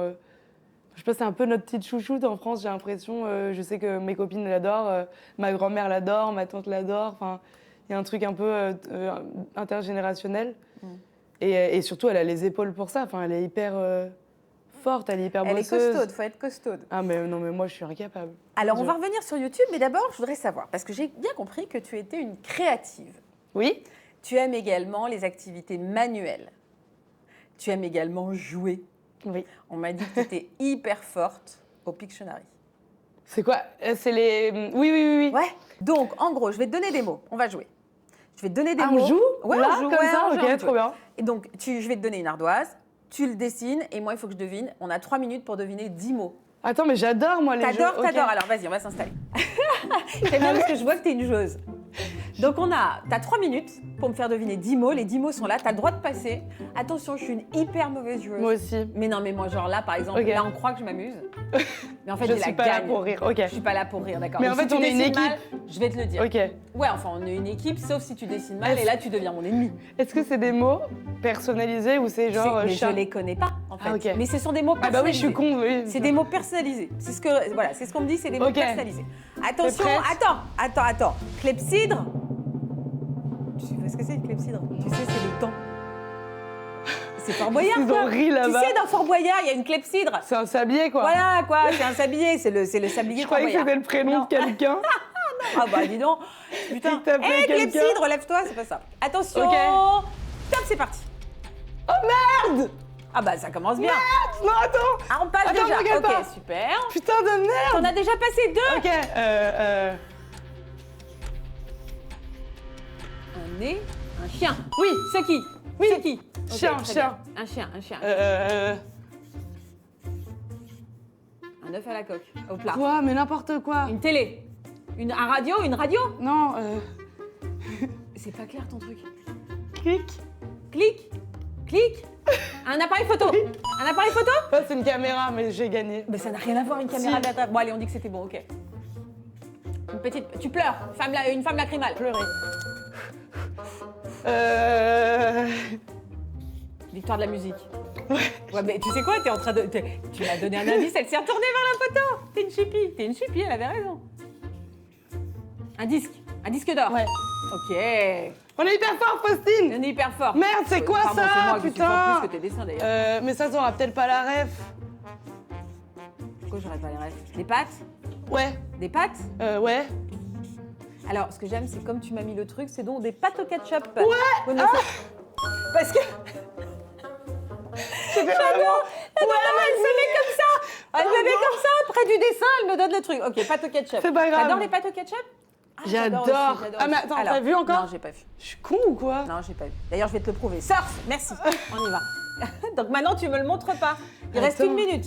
je sais pas, c'est un peu notre petite chouchoute en France, j'ai l'impression. Je sais que mes copines l'adorent, ma grand-mère l'adore, ma tante l'adore. Enfin, il y a un truc un peu intergénérationnel. Et surtout, elle a les épaules pour ça. Enfin, elle est hyper forte, elle est hyper Elle est bosseuse. costaude, faut être costaude. Ah, mais non, mais moi, je suis incapable. Alors, on Je- va revenir sur YouTube, mais d'abord, je voudrais savoir, parce que j'ai bien compris que tu étais une créative. Oui. Tu aimes également les activités manuelles. Tu aimes également jouer. Oui. On m'a dit que tu étais hyper forte au Pictionary. C'est quoi? C'est les... Oui. Ouais. Donc, en gros, je vais te donner des mots. On va jouer. Je vais te donner des Ah, mots. on joue? Ouais, Là, on joue. comme Ouais, ça? on joue, Ok, on trop joue. bien. Et donc, je vais te donner une ardoise. Tu le dessines et moi, il faut que je devine. On a 3 minutes pour deviner 10 mots. Attends, mais j'adore, moi, les jeux. T'adores, Ok. t'adores. Alors, vas-y, on va s'installer. J'aime bien parce que je vois que t'es une joueuse. Donc, t'as 3 minutes pour me faire deviner 10 mots. Les 10 mots sont là. T'as le droit de passer. Attention, je suis une hyper mauvaise joueuse. Moi aussi. Mais non, mais moi, genre là, par exemple, Ok. là, on croit que je m'amuse. Mais en fait, Je j'ai la suis pas là gagne. pour rire, ok. Je suis pas là pour rire, d'accord. Mais Donc, en fait, si tu on est une dessines équipe. mal, je vais te le dire. Ok. Ouais, enfin, on est une équipe, sauf si tu dessines mal, et là, tu deviens mon ennemi. Est-ce que c'est des mots personnalisés ou c'est genre Mais chat? je les connais pas, en fait. Ah, ok. Mais ce sont des mots Ah bah oui, je personnalisés. suis con, oui. C'est des mots personnalisés. C'est ce qu'on me dit, c'est des mots Ok. personnalisés. Attention, T'es prête? attends. Clepsydre. Tu vois ce que c'est, une clepsydre? Tu sais, c'est le temps. C'est Fort Boyard, Ils quoi. ont ri Tu là-bas. sais, dans Fort Boyard, il y a une clepsydre. C'est un sablier, quoi. Voilà, quoi, c'est un sablier, c'est le sablier Je de Fort croyais que Boyard. c'était le prénom Non. de quelqu'un. Ah bah dis donc, putain. Il t'appelait Hé, quelqu'un. clepsydre, lève-toi, c'est pas ça. Attention, Ok. top, c'est parti. Oh merde! Ah bah ça commence bien. Non, attends. Ah, on passe Attends, déjà. regarde Ok, pas. super. Putain de merde. On a déjà passé 2. Ok, Un nez, un chien. Oui. C'est qui? Oui. C'est qui? Ok, Chien, très chien. bien. Un chien, un chien. Un œuf à la coque, au plat. Quoi? Mais n'importe quoi. Une télé. Un radio, une radio. Non, C'est pas clair ton truc. clic. Clic, clic. Un appareil photo. Un appareil photo? Ouais, c'est une caméra, mais j'ai gagné. Mais ça n'a rien à voir, une caméra Si. d'attaque. Bon, allez, on dit que c'était bon, ok. Une petite. Tu pleures, une femme lacrymale. Pleurer. Victoire de la musique. Ouais, mais tu sais quoi, t'es en train de. Tu m'as donné un indice, elle s'est retournée vers la photo. T'es une chipie, elle avait raison. Un disque d'or. Ouais. Ok. On est hyper fort, Faustine. On est hyper fort. Merde, c'est quoi Pardon, ça, c'est moi qui suis fort putain. plus que tes dessins d'ailleurs. Mais ça, t'auras peut-être pas la ref. Pourquoi j'aurais pas les rêves? Des pâtes? Ouais, Des pâtes? ouais. Alors, ce que j'aime, c'est comme tu m'as mis le truc, c'est donc des pâtes au ketchup. Ouais. Parce que. J'adore. Elle se met comme ça. Elle me met comme ça, près du dessin, elle me donne le truc. Ok, pâtes au ketchup. C'est pas grave. T'adores les pâtes au ketchup? Ah, J'adore. aussi, Ah, mais attends, t'as vu encore? Non, j'ai pas vu. Je suis con ou quoi? Non, j'ai pas vu. D'ailleurs, je vais te le prouver. Surf, merci. On y va. Donc maintenant, tu me le montres pas. Il reste Attends. 1 minute.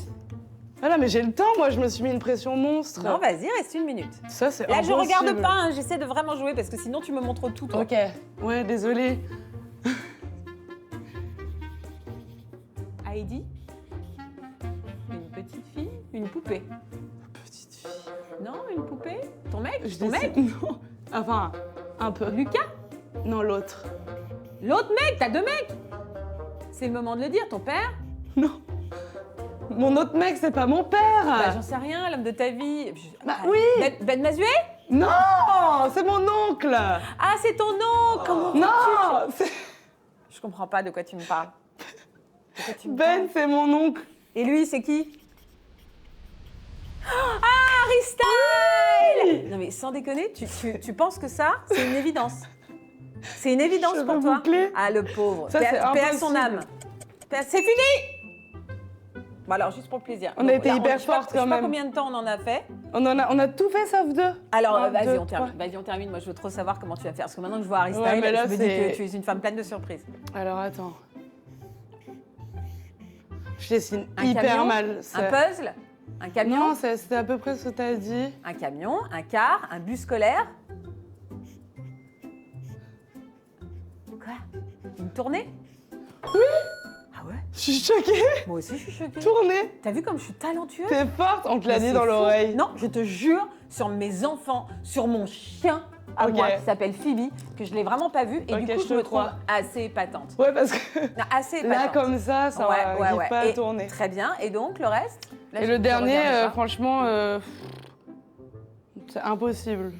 Ah là, mais j'ai le temps, moi, je me suis mis une pression monstre. Non, vas-y, reste 1 minute. Ça, c'est Là, je impossible. regarde pas, hein, j'essaie de vraiment jouer parce que sinon, tu me montres tout, toi. Ok, ouais, désolé. Heidi, une petite fille, une poupée. Petite fille. Non, une poupée? Ton mec? Je Ton mec? décide- Non. Enfin, un peu. Lucas? Non, l'autre. L'autre mec? T'as 2 mecs? C'est le moment de le dire, ton père? Non. Mon autre mec, c'est pas mon père. Bah, j'en sais rien, l'homme de ta vie. Bah, Ah, oui. Ben Mazué? Non, c'est mon oncle. Ah, c'est ton oncle! Comment Non, c'est- Je comprends pas de quoi tu me parles. De quoi tu me Ben, parles? c'est mon oncle. Et lui, c'est qui? Ah, Harry Styles! Non mais sans déconner, tu penses que ça, c'est une évidence. C'est une évidence Cheveux pour toi. bouclés. Ah, le pauvre. Ça, Paix c'est à son impossible. âme. C'est fini! Bon alors, juste pour le plaisir. On a été hyper je sais pas- fortes, Je sais quand pas même. combien de temps on en a fait. On a tout fait sauf 2. Alors, Un, vas-y, deux, on termine. trois. Vas-y, on termine. Moi, je veux trop savoir comment tu vas faire. Parce que maintenant que je vois Harry Ouais, Styles, mais là, je me dis c'est- que tu es une femme pleine de surprises. Alors, attends. Je dessine Un hyper camion, mal. Un puzzle? Un camion? Non, c'était à peu près ce que t'as dit. Un camion? Un car? Un bus scolaire? Quoi? Une tournée? Oui. Ah ouais? Je suis choquée. Moi aussi, je suis choquée. Tournée. T'as vu comme je suis talentueuse? T'es forte, on te l'a Mais dit c'est dans fou. l'oreille. Non, je te jure, sur mes enfants, sur mon chien à Ok. moi qui s'appelle Phoebe, que je l'ai vraiment pas vu et Ok, du coup je je te me trouve crois. assez patente. Ouais, parce que Non, assez là, patente. comme ça arrive pas à Et tourner. Très bien. Et donc le reste? Là, Et je le dernier, regarde ça. franchement, c'est impossible.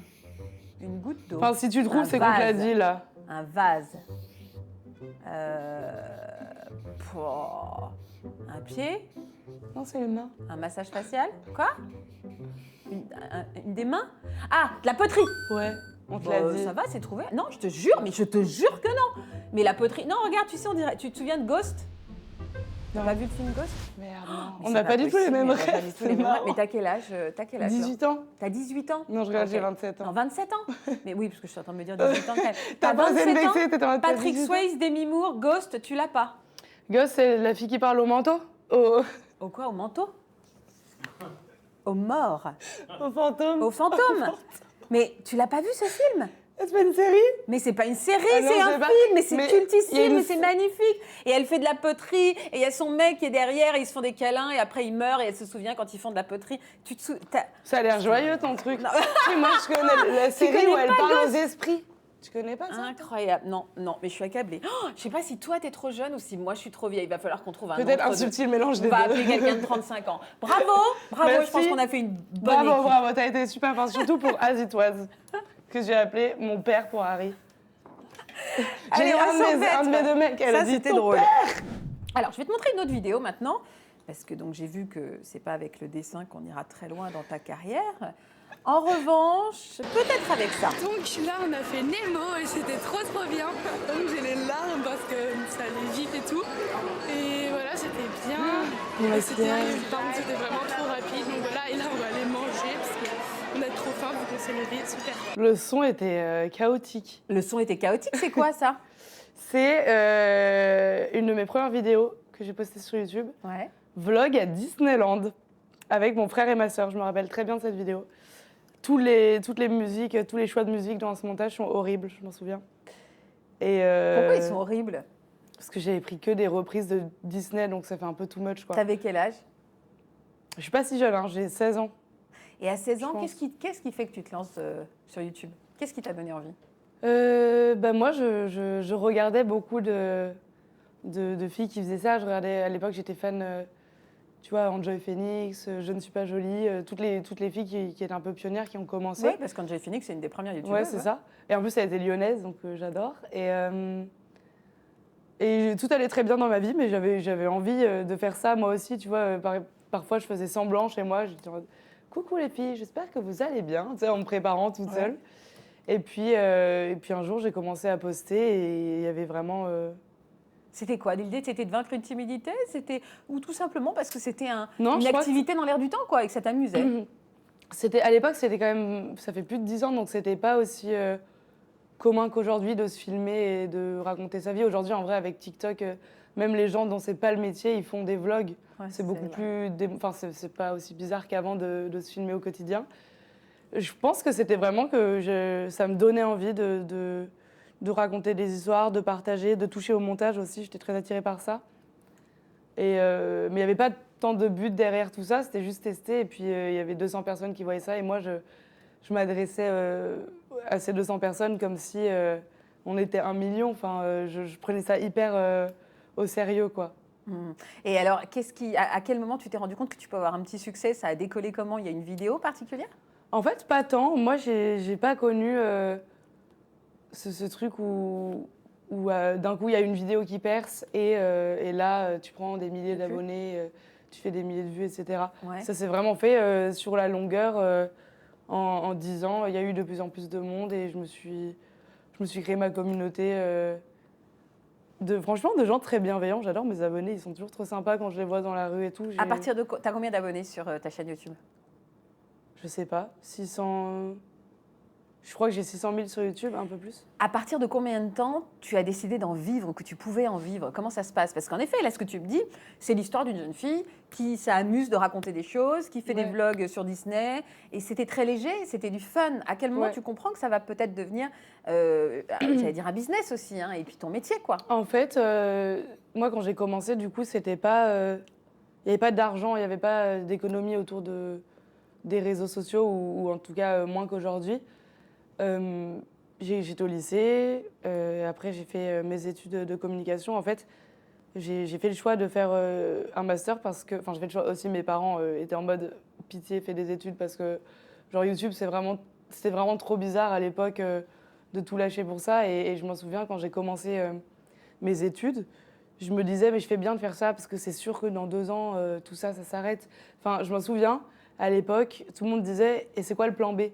Une goutte d'eau. Enfin, si tu Un trouves, c'est qu'on te l'a vase. dit, là. Un vase. Pouah. Un pied. Non, c'est les mains. Un massage facial. Quoi? Une des mains? Ah, de la poterie. Ouais, on te Bah, l'a dit. ça va, c'est trouvé. Non, je te jure, mais je te jure que non. Mais la poterie. Non, regarde, tu sais, on dirait. Tu te souviens de Ghost? T'as pas vu le film Ghost? Merde, Mais non. On c'est n'a pas du tout les mêmes possible, on a pas rêves. du tout les mêmes rêves. Mais t'as quel âge? T'as quel âge? 18 ans. T'as 18 ans? Non, je regarde, Ok. j'ai 27 Non, ans. 27 ans? Mais oui, parce que je suis en train de me dire 18 ans quand même. T'as pas osé me 27 ans? vexer, t'étais en mode, t'as Patrick 18 ans. Swayze, Demi Moore, Ghost, tu l'as pas? Gosse, c'est la fille qui parle au manteau? Au quoi? Au manteau? Au mort? Au fantôme? Au fantôme? Mais tu l'as pas vu ce film? C'est pas une série? Mais c'est pas une série, Ah non, c'est je un sais pas. film, mais c'est Mais il y a cultissime, une- mais c'est magnifique. Et elle fait de la poterie, et il y a son mec qui est derrière, et ils se font des câlins, et après il meurt, et elle se souvient quand ils font de la poterie. Tu te Ça a l'air joyeux, ton truc. Non. Si, moi, je connais la série connais où elle pas parle Ghost? aux esprits. Tu connais pas ça? Incroyable. Non, non, mais je suis accablée. Oh, je sais pas si toi t'es trop jeune ou si moi je suis trop vieille. Il va falloir qu'on trouve un Peut-être un entre-deux. subtil mélange On des va deux. appeler quelqu'un de 35 ans. Bravo, bravo, Merci. je pense qu'on a fait une bonne Bravo, équipe. bravo, t'as été super fort, surtout pour Azitoise, que j'ai appelé mon père pour Harry. Allez, J'ai on s'en fait, un de mes deux mecs, elle Ça, a dit c'était ton drôle. père. Alors, je vais te montrer une autre vidéo maintenant, parce que donc j'ai vu que c'est pas avec le dessin qu'on ira très loin dans ta carrière. En revanche, peut-être avec ça. Donc là, on a fait Nemo et c'était trop bien. Donc j'ai les larmes parce que ça allait vite et tout. Et voilà, c'était bien. Mon C'était maquillage. par contre, c'était vraiment trop rapide. Donc voilà, et là, on va aller manger parce qu'on a trop faim vu qu'on s'est levé super. Le son était chaotique. Le son était chaotique, c'est quoi ça? C'est une de mes premières vidéos que j'ai postées sur YouTube. Ouais. Vlog à Disneyland avec mon frère et ma sœur. Je me rappelle très bien de cette vidéo. Toutes les musiques, tous les choix de musique dans ce montage sont horribles, je m'en souviens. Et Pourquoi ils sont horribles? parce que j'avais pris que des reprises de Disney, donc ça fait un peu too much, quoi. T'avais quel âge? Je suis pas si jeune, hein, j'ai 16 ans. Et à 16 ans, Je pense. qu'est-ce qui fait que tu te lances sur YouTube? Qu'est-ce qui t'a donné envie? Moi, je regardais beaucoup de filles qui faisaient ça. Je regardais, à l'époque, j'étais fan, tu vois, Enjoy Phoenix, Je ne suis pas jolie, toutes les filles qui étaient un peu pionnières, qui ont commencé. Oui, parce qu'Angel Phoenix, c'est une des premières youtubeuses. Ouais, c'est ça. Et en plus, elle était lyonnaise, donc j'adore. Et tout allait très bien dans ma vie, mais j'avais envie de faire ça moi aussi, tu vois. Parfois, je faisais semblant chez moi. J'étais en mode, coucou les filles, j'espère que vous allez bien, tu sais, en me préparant toute seule. Et puis un jour, j'ai commencé à poster et il y avait vraiment... C'était quoi? L'idée, c'était de vaincre une timidité? Ou tout simplement parce que c'était Non, une je crois activité dans l'air du temps, quoi, et que ça t'amusait? À l'époque, c'était quand même... Ça fait plus de 10 ans, donc c'était pas aussi commun qu'aujourd'hui de se filmer et de raconter sa vie. Aujourd'hui, en vrai, avec TikTok, même les gens dont c'est pas le métier, ils font des vlogs. Ouais, C'est beaucoup plus... Enfin, c'est pas aussi bizarre qu'avant de se filmer au quotidien. Je pense que c'était vraiment que ça me donnait envie de raconter des histoires, de partager, de toucher au montage aussi. J'étais très attirée par ça. Mais il n'y avait pas tant de but derrière tout ça, c'était juste tester. Et puis il y avait 200 personnes qui voyaient ça. Et moi, je m'adressais à ces 200 personnes comme si on était 1 million. Enfin, je prenais ça hyper au sérieux, quoi. Et alors, à quel moment tu t'es rendu compte que tu peux avoir un petit succès? Ça a décollé comment? Il y a une vidéo particulière? En fait, pas tant. Moi, j'ai pas connu ce truc où d'un coup, il y a une vidéo qui perce et là, tu prends des milliers d'abonnés, tu fais des milliers de vues, etc. Ouais. Ça s'est vraiment fait sur la longueur. En 10 ans, il y a eu de plus en plus de monde et je me suis créé ma communauté franchement, de gens très bienveillants. J'adore mes abonnés, ils sont toujours trop sympas quand je les vois dans la rue et tout. À partir de quoi? T'as combien d'abonnés sur ta chaîne YouTube? Je sais pas, 600... Je crois que j'ai 600 000 sur YouTube, un peu plus. À partir de combien de temps tu as décidé d'en vivre, que tu pouvais en vivre? Comment ça se passe? Parce qu'en effet, là, ce que tu me dis, c'est l'histoire d'une jeune fille qui s'amuse de raconter des choses, qui fait des vlogs sur Disney. Et c'était très léger, c'était du fun. À quel moment tu comprends que ça va peut-être devenir, j'allais dire, un business aussi, hein, et puis ton métier, quoi? En fait, moi, quand j'ai commencé, du coup, c'était pas... Il n'y avait pas d'argent, il n'y avait pas d'économie autour des réseaux sociaux, ou en tout cas moins qu'aujourd'hui. J'étais au lycée, après j'ai fait mes études de communication. En fait, j'ai fait le choix de faire un master parce que, enfin, j'ai fait le choix aussi, mes parents étaient en mode pitié, fais des études parce que, genre, YouTube, c'était vraiment trop bizarre à l'époque de tout lâcher pour ça. Et je m'en souviens quand j'ai commencé mes études, je me disais, mais je fais bien de faire ça parce que c'est sûr que dans 2 ans, tout ça, ça s'arrête. Enfin, je m'en souviens, à l'époque, tout le monde disait, et c'est quoi le plan B?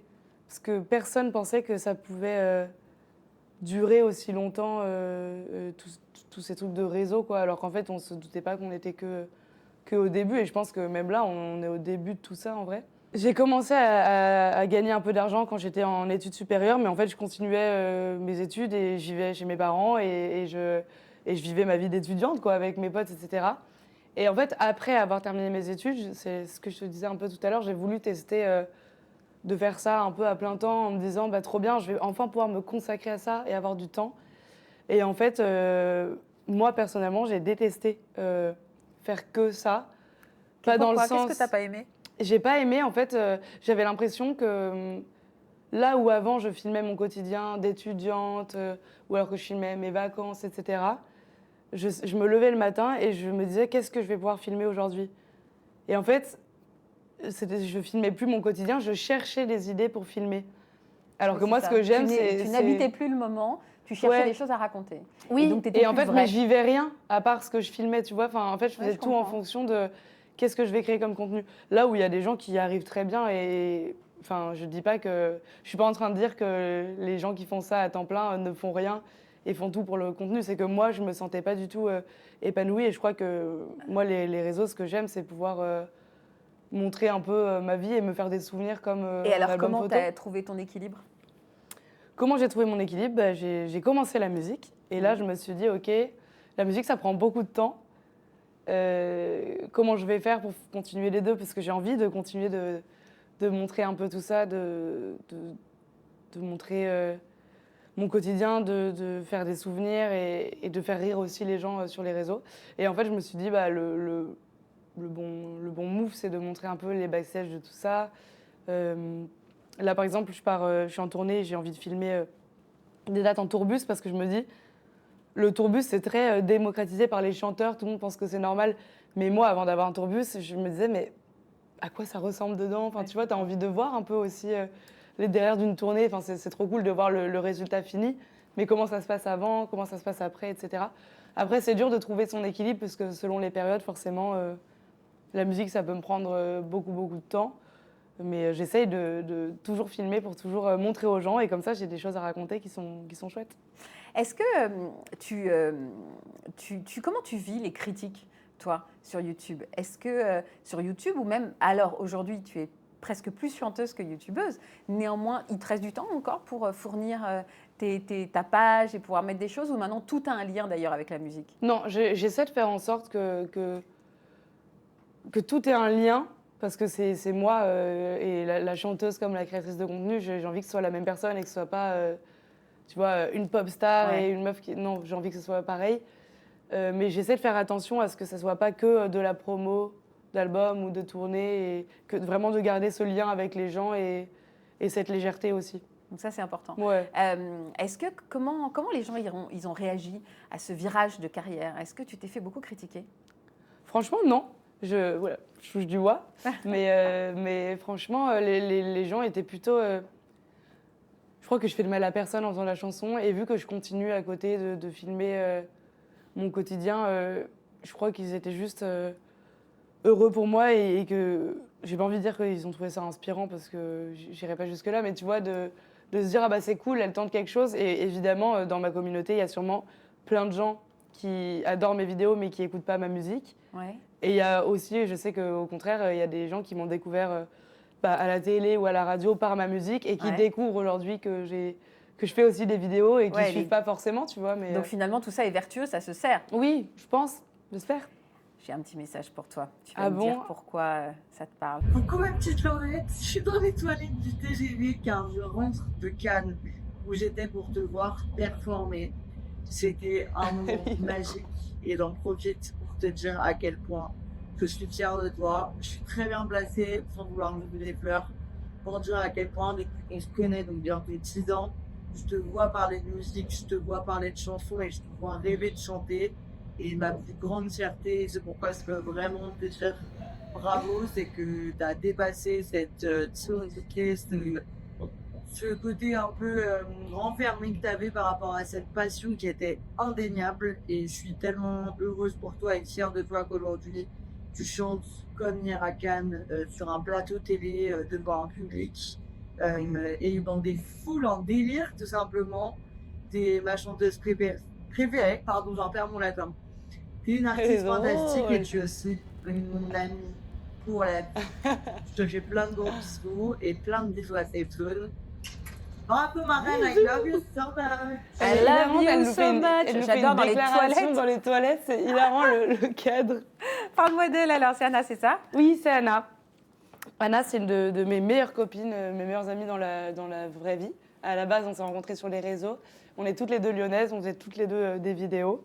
Parce que personne pensait que ça pouvait durer aussi longtemps, tous ces trucs de réseau, quoi. Alors qu'en fait, on ne se doutait pas qu'on était que au début. Et je pense que même là, on est au début de tout ça, en vrai. J'ai commencé à gagner un peu d'argent quand j'étais en études supérieures. Mais en fait, je continuais mes études et j'y vais chez mes parents. Et je vivais ma vie d'étudiante, quoi, avec mes potes, etc. Et en fait, après avoir terminé mes études, c'est ce que je te disais un peu tout à l'heure, j'ai voulu tester... de faire ça un peu à plein temps en me disant bah, trop bien, je vais enfin pouvoir me consacrer à ça et avoir du temps. Et en fait, moi personnellement, j'ai détesté faire que ça. Pas dans le sens... Qu'est-ce que t'as pas aimé? J'ai pas aimé, en fait, j'avais l'impression que là où avant je filmais mon quotidien d'étudiante ou alors que je filmais mes vacances, etc., je me levais le matin et je me disais qu'est-ce que je vais pouvoir filmer aujourd'hui? Et en fait, je filmais plus mon quotidien, je cherchais des idées pour filmer. Alors que moi, ce que j'aime, c'est... Tu n'habitais plus le moment, tu cherchais des choses à raconter. Oui, et en fait, mais je vivais rien à part ce que je filmais, tu vois. Enfin, en fait, je faisais tout en fonction de qu'est-ce que je vais créer comme contenu. Là où il y a des gens qui y arrivent très bien et... Enfin, je dis pas que... Je suis pas en train de dire que les gens qui font ça à temps plein ne font rien et font tout pour le contenu. C'est que moi, je me sentais pas du tout épanouie. Et je crois que moi, les réseaux, ce que j'aime, c'est pouvoir montrer un peu ma vie et me faire des souvenirs comme Et un alors, album comment photo. tu as trouvé ton équilibre? Comment j'ai trouvé mon équilibre? J'ai commencé la musique. Et là, je me suis dit, OK, la musique, ça prend beaucoup de temps. Comment je vais faire pour continuer les deux? Parce que j'ai envie de continuer de montrer un peu tout ça, de montrer mon quotidien, de faire des souvenirs et de faire rire aussi les gens sur les réseaux. Et en fait, je me suis dit, le bon move, c'est de montrer un peu les backstage de tout ça. Là, par exemple, je suis en tournée, j'ai envie de filmer des dates en tourbus parce que je me dis, le tourbus, c'est très démocratisé par les chanteurs, tout le monde pense que c'est normal. Mais moi, avant d'avoir un tourbus, je me disais, mais à quoi ça ressemble dedans? Enfin, tu vois, tu as envie de voir un peu aussi les derrière d'une tournée. Enfin, c'est trop cool de voir le résultat fini, mais comment ça se passe avant, comment ça se passe après, etc. Après, c'est dur de trouver son équilibre parce que selon les périodes, forcément, la musique, ça peut me prendre beaucoup de temps. Mais j'essaye de toujours filmer pour toujours montrer aux gens et comme ça, j'ai des choses à raconter qui sont chouettes. Est-ce que comment tu vis les critiques, toi, sur YouTube? Est-ce que sur YouTube ou même, alors aujourd'hui, tu es presque plus chanteuse que youtubeuse, néanmoins, il te reste du temps encore pour fournir ta page et pouvoir mettre des choses ou maintenant tout a un lien d'ailleurs avec la musique? Non, j'essaie de faire en sorte que tout ait un lien. Parce que c'est moi et la chanteuse comme la créatrice de contenu, j'ai envie que ce soit la même personne et que ce soit pas, tu vois, une pop star et une meuf qui... Non, j'ai envie que ce soit pareil. Mais j'essaie de faire attention à ce que ça soit pas que de la promo d'album ou de tournée et que vraiment de garder ce lien avec les gens et cette légèreté aussi. Donc ça, c'est important. Ouais. Est-ce que comment les gens ils ont réagi à ce virage de carrière? Est-ce que tu t'es fait beaucoup critiquer? Franchement, non. Voilà, je touche du bois. mais franchement, les gens étaient plutôt... je crois que je fais de mal à personne en faisant la chanson. Et vu que je continue à côté de filmer mon quotidien, je crois qu'ils étaient juste heureux pour moi et que... J'ai pas envie de dire qu'ils ont trouvé ça inspirant parce que j'irai pas jusque-là. Mais tu vois, de se dire, ah bah c'est cool, elle tente quelque chose. Et évidemment, dans ma communauté, il y a sûrement plein de gens qui adorent mes vidéos mais qui écoutent pas ma musique. Ouais. Et il y a aussi, je sais qu'au contraire, il y a des gens qui m'ont découvert à la télé ou à la radio par ma musique et qui découvrent aujourd'hui que je fais aussi des vidéos et qui ne suivent pas forcément, tu vois. Mais donc finalement, tout ça est vertueux, ça se sert. Oui, je pense, j'espère. J'ai un petit message pour toi. Tu vas me dire pourquoi ça te parle. Coucou ma petite Laurette, je suis dans les toilettes du TGV car je rentre de Cannes où j'étais pour te voir performer. C'était un moment magique et j'en profite pour te dire à quel point je suis fière de toi. Je suis très bien placée, sans vouloir me donner des fleurs, pour dire à quel point, depuis qu'on se connaît, donc bientôt 10 ans, je te vois parler de musique, je te vois parler de chansons et je te vois rêver de chanter. Et ma plus grande fierté, c'est pourquoi je peux vraiment te dire bravo, c'est que tu as dépassé cette timidité, ce côté un peu renfermé que tu avais par rapport à cette passion qui était indéniable. Et je suis tellement heureuse pour toi et fière de toi qu'aujourd'hui, tu chantes comme hier à Cannes sur un plateau télé devant un public et dans des foules en délire, tout simplement. T'es ma chanteuse préférée, pardon, j'en perds mon latin. T'es une artiste fantastique et tu es aussi une amie pour la vie. Je te fais plein de gros bisous et plein de bisous à Safetoon. Bravo ma reine, I love you so much. I love you so much. J'adore dans les toilettes. Dans les toilettes, c'est hilarant le cadre. Parle-moi d'elle alors, c'est Anna, c'est ça? Oui, c'est Anna. Anna, c'est une de mes meilleures copines, mes meilleures amies dans la vraie vie. À la base, on s'est rencontrées sur les réseaux. On est toutes les deux lyonnaises, on faisait toutes les deux des vidéos.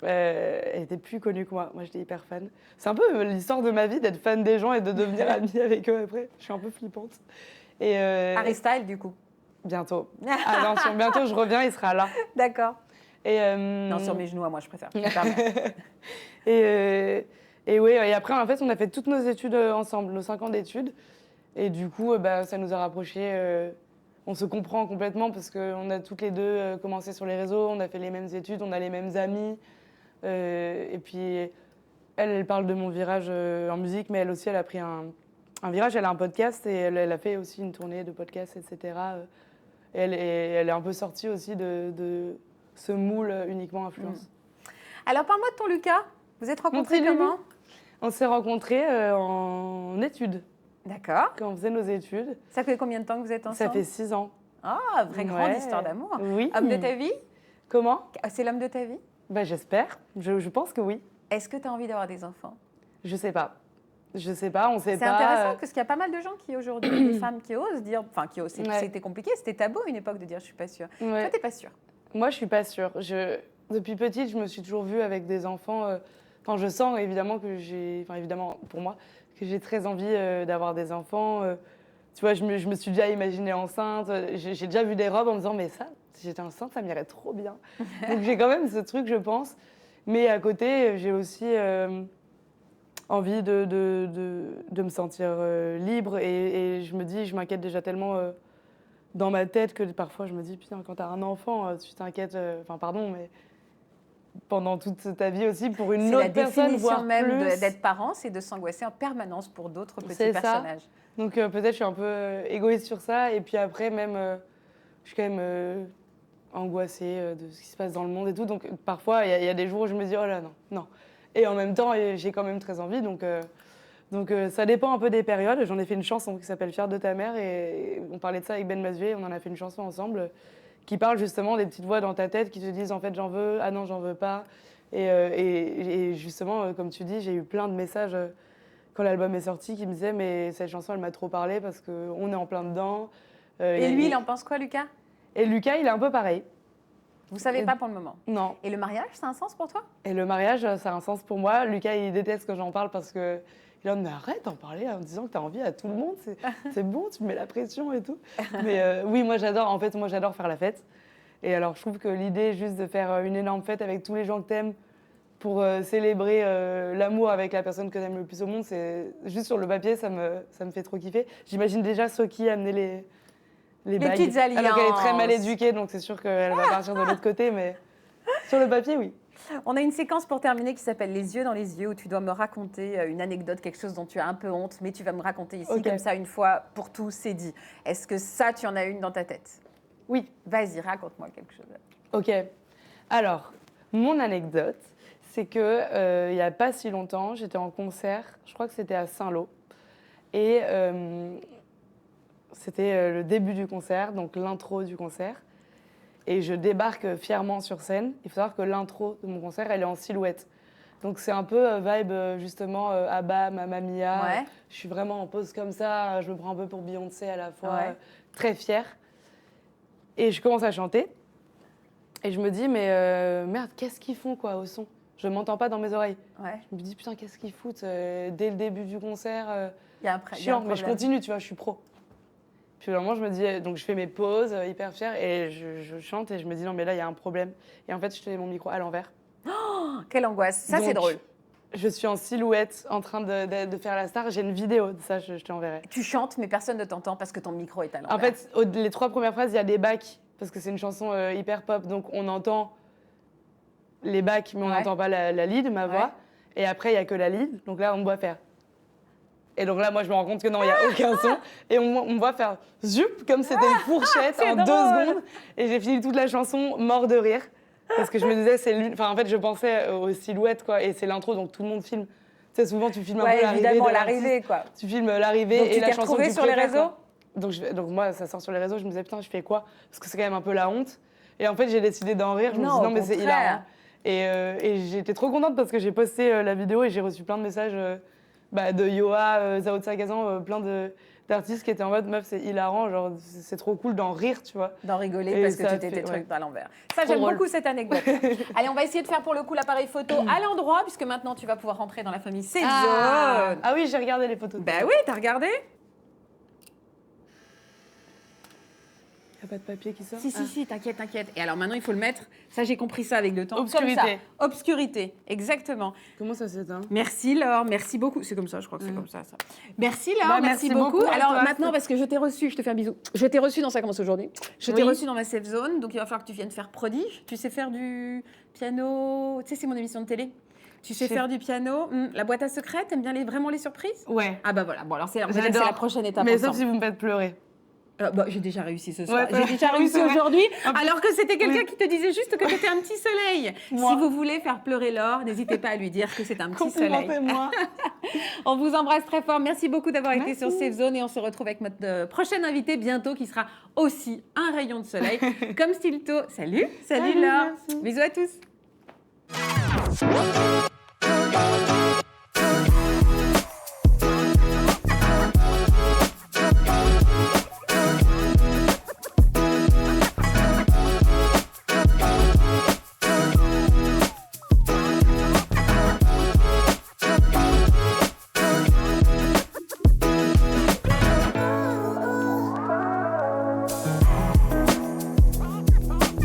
Elle était plus connue que moi. Moi, j'étais hyper fan. C'est un peu l'histoire de ma vie d'être fan des gens et de devenir amie avec eux après. Je suis un peu flippante. Et Harry Styles, du coup. Bientôt. Attention, bientôt, je reviens, il sera là. D'accord. Non, sur mes genoux, à moi, je préfère. Et après, en fait, on a fait toutes nos études ensemble, nos 5 ans d'études. Et du coup, ça nous a rapprochés. On se comprend complètement parce qu'on a toutes les deux commencé sur les réseaux, on a fait les mêmes études, on a les mêmes amis. Et puis, elle parle de mon virage en musique, mais elle aussi, elle a pris un virage. Elle a un podcast et elle a fait aussi une tournée de podcasts, etc. Et elle est un peu sortie aussi de ce moule uniquement influence. Alors, parle-moi de ton Lucas. Vous êtes rencontrés petit comment? On s'est rencontrés en études, D'accord. quand on faisait nos études. Ça fait combien de temps que vous êtes ensemble? Ça fait 6 ans. Ah, vraie grande Ouais. histoire d'amour. Oui. Homme de ta vie? Comment? C'est l'homme de ta vie? J'espère. Je pense que oui. Est-ce que tu as envie d'avoir des enfants? Je sais pas. Je sais pas, on sait C'est pas. intéressant parce qu'il y a pas mal de gens qui aujourd'hui, des femmes qui osent dire, enfin qui osent, Ouais. c'était compliqué, c'était tabou à une époque de dire je suis pas sûre. Ouais. Toi, t'es pas sûre. Moi, je suis pas sûre. Depuis petite, je me suis toujours vue avec des enfants. Enfin, je sens évidemment que évidemment pour moi, que j'ai très envie d'avoir des enfants. Tu vois, je me suis déjà imaginée enceinte. J'ai déjà vu des robes en me disant, mais ça, si j'étais enceinte, ça m'irait trop bien. Donc j'ai quand même ce truc, je pense. Mais à côté, j'ai aussi envie de me sentir libre. Et je me dis, je m'inquiète déjà tellement dans ma tête que parfois je me dis, putain, quand t'as un enfant, tu t'inquiètes, enfin pardon, mais pendant toute ta vie aussi pour une C'est autre la personne, définition voire même plus. d'être parent, c'est de s'angoisser en permanence pour d'autres petits C'est ça. personnages. Donc peut-être je suis un peu égoïste sur ça. Et puis après, même, je suis quand même angoissée de ce qui se passe dans le monde et tout. Donc parfois, il y a des jours où je me dis, oh là, non, non. Et en même temps, j'ai quand même très envie. Donc ça dépend un peu des périodes. J'en ai fait une chanson qui s'appelle Fière de ta mère. Et on parlait de ça avec Ben Mazué. On en a fait une chanson ensemble qui parle justement des petites voix dans ta tête qui te disent, en fait, j'en veux, ah non, j'en veux pas. Et justement, comme tu dis, j'ai eu plein de messages quand l'album est sorti qui me disaient, mais cette chanson, elle m'a trop parlé parce qu'on est en plein dedans. Et lui, il en pense quoi, Lucas? Et Lucas, il est un peu pareil. Vous savez pas pour le moment. Non. Et le mariage, ça a un sens pour toi? Et le mariage, ça a un sens pour moi. Lucas, il déteste que j'en parle parce que il en mais arrête d'en parler en disant que tu as envie à tout le monde. C'est bon, tu me mets la pression et tout. Mais oui, moi, j'adore. En fait, moi, j'adore faire la fête. Et alors, je trouve que l'idée juste de faire une énorme fête avec tous les gens que t'aimes pour célébrer l'amour avec la personne que t'aimes le plus au monde, c'est juste sur le papier, ça me fait trop kiffer. J'imagine déjà Soki amener les bagues. petites alliances. Alors qu'elle est très mal éduquée, donc c'est sûr qu'elle va partir de l'autre côté, mais sur le papier, oui. On a une séquence pour terminer qui s'appelle Les yeux dans les yeux, où tu dois me raconter une anecdote, quelque chose dont tu as un peu honte, mais tu vas me raconter ici, Ok. comme ça, une fois pour tout, c'est dit. Est-ce que ça, tu en as une dans ta tête? Oui. Vas-y, raconte-moi quelque chose. Ok. Alors, mon anecdote, c'est que il n'y a pas si longtemps, j'étais en concert, je crois que c'était à Saint-Lô, et c'était le début du concert, donc l'intro du concert. Et je débarque fièrement sur scène. Il faut savoir que l'intro de mon concert, elle est en silhouette. Donc c'est un peu vibe justement ABBA, Mamma Mia. Ouais. Je suis vraiment en pose comme ça, je me prends un peu pour Beyoncé à la fois, Ouais. très fière. Et je commence à chanter. Et je me dis, mais merde, qu'est-ce qu'ils font quoi au son? Je m'entends pas dans mes oreilles. Ouais. Je me dis, putain, qu'est-ce qu'ils foutent dès le début du concert Il y a un, il y a un chiant, mais je problème. continue, tu vois, je suis pro. Puis au moment, je me dis, donc je fais mes pauses hyper fière et je chante et je me dis, non, mais là, il y a un problème. Et en fait, je tenais mon micro à l'envers. Oh, quelle angoisse. Ça, c'est Donc, drôle. Je suis en silhouette en train de faire la star. J'ai une vidéo de ça, je te l'enverrai. Tu chantes, mais personne ne t'entend parce que ton micro est à l'envers. En fait, les 3 premières phrases, il y a des bacs, parce que c'est une chanson hyper pop, donc on entend les bacs, mais on Ouais. n'entend pas la lead, ma voix. Ouais. Et après, il n'y a que la lead, donc là, on me voit faire. Et donc là, moi, je me rends compte que non, il n'y a aucun son. Et on me voit faire zup, comme c'était une fourchette c'est en 2 drôle. secondes. Et j'ai fini toute la chanson mort de rire. Parce que je me disais, c'est l'une. Enfin, en fait, je pensais aux silhouettes, quoi. Et c'est l'intro, donc tout le monde filme. Tu sais, souvent, tu filmes un peu Ouais, l'arrivée. évidemment, de l'artiste. l'arrivée, quoi. Tu filmes l'arrivée Donc, et tu la t'es chanson. retrouvée que tu sur les préfères, réseaux quoi. Donc moi, ça sort sur les réseaux. Je me disais, putain, je fais quoi? Parce que c'est quand même un peu la honte. Et en fait, j'ai décidé d'en rire. Je me Non, suis dit, non, au mais c'est contraire. hilarant. Et j'étais trop contente parce que j'ai posté la vidéo et j'ai reçu plein de messages de Yoa, Zao Sagazan, plein d'artistes qui étaient en mode, meuf, c'est hilarant, genre, c'est trop cool d'en rire, tu vois. D'en rigoler Et parce que ça tu fait- t'étais ouais. truc à l'envers. Ça, Trop j'aime drôle. beaucoup cette anecdote. Allez, on va essayer de faire pour le coup l'appareil photo à l'endroit, puisque maintenant tu vas pouvoir rentrer dans la famille Cézanne. Ah oui, j'ai regardé les photos. Ben oui, t'as regardé? Y a pas de papier qui sort? Si, t'inquiète, t'inquiète. Et alors maintenant, il faut le mettre. Ça, j'ai compris ça avec le temps. Obscurité. Comme ça. Obscurité, exactement. Comment ça s'éteint? Merci Laure, merci beaucoup. C'est comme ça, je crois que c'est comme ça. Merci Laure, Bah, merci merci beaucoup. beaucoup à Alors toi. maintenant, parce que je t'ai reçu, je te fais un bisou. Je t'ai reçu dans Ça commence aujourd'hui. Je t'ai Oui. reçu dans ma safe zone, donc il va falloir que tu viennes faire prodige. Tu sais faire du piano. Tu sais, c'est mon émission de télé. Tu sais Je sais. faire du piano. La boîte à secrets, t'aimes bien vraiment les surprises? Ouais. Ah bah voilà. Bon alors on va dire que c'est J'adore. la prochaine étape Mais ensemble. sauf si vous me faites pleurer. J'ai déjà réussi ce soir. Ouais, J'ai déjà réussi c'est vrai. aujourd'hui, Un peu. alors que c'était quelqu'un qui te disait juste que tu étais un petit soleil. Moi. Si vous voulez faire pleurer Laure, n'hésitez pas à lui dire que c'est un petit soleil. Complimentez-moi. On vous embrasse très fort. Merci beaucoup d'avoir été sur Safe Zone et on se retrouve avec notre prochaine invitée bientôt qui sera aussi un rayon de soleil comme Stilto. Salut Salut, Laure. merci. Bisous à tous.